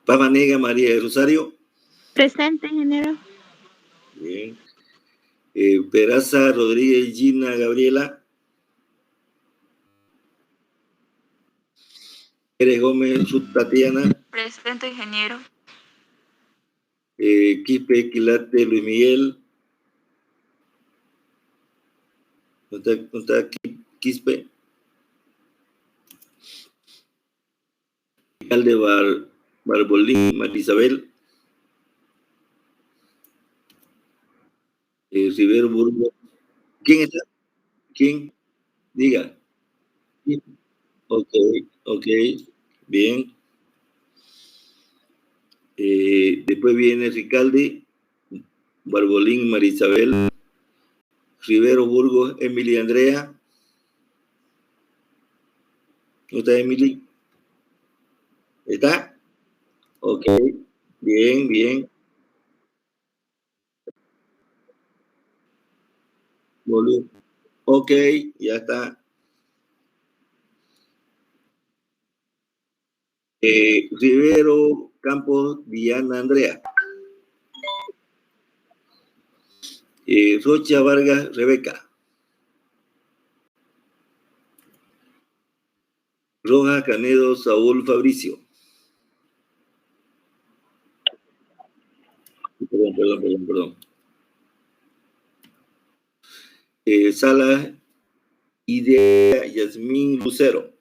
Pavanega María de Rosario. Presente, ingeniero. Bien. Peraza Rodríguez Gina Gabriela. Pérez Gómez Ruth Tatiana. Presente, ingeniero. Quispe Quilate Luis Miguel. ¿No está Quispe? Alcalde Barbolín Marisabel. Rivero Burgos. ¿Quién está? ¿Quién? Diga. Ok, bien. Después viene Ricaldi, Barbolín, Marisabel, Rivero Burgos, Emily Andrea. ¿No está Emily? ¿Está? Ok, bien. Ok, ya está. Rivero Campos, Diana Andrea. Rocha Vargas Rebeca. Rojas Canedo Saúl Fabricio. Perdón. Salas Idea Yasmín Lucero.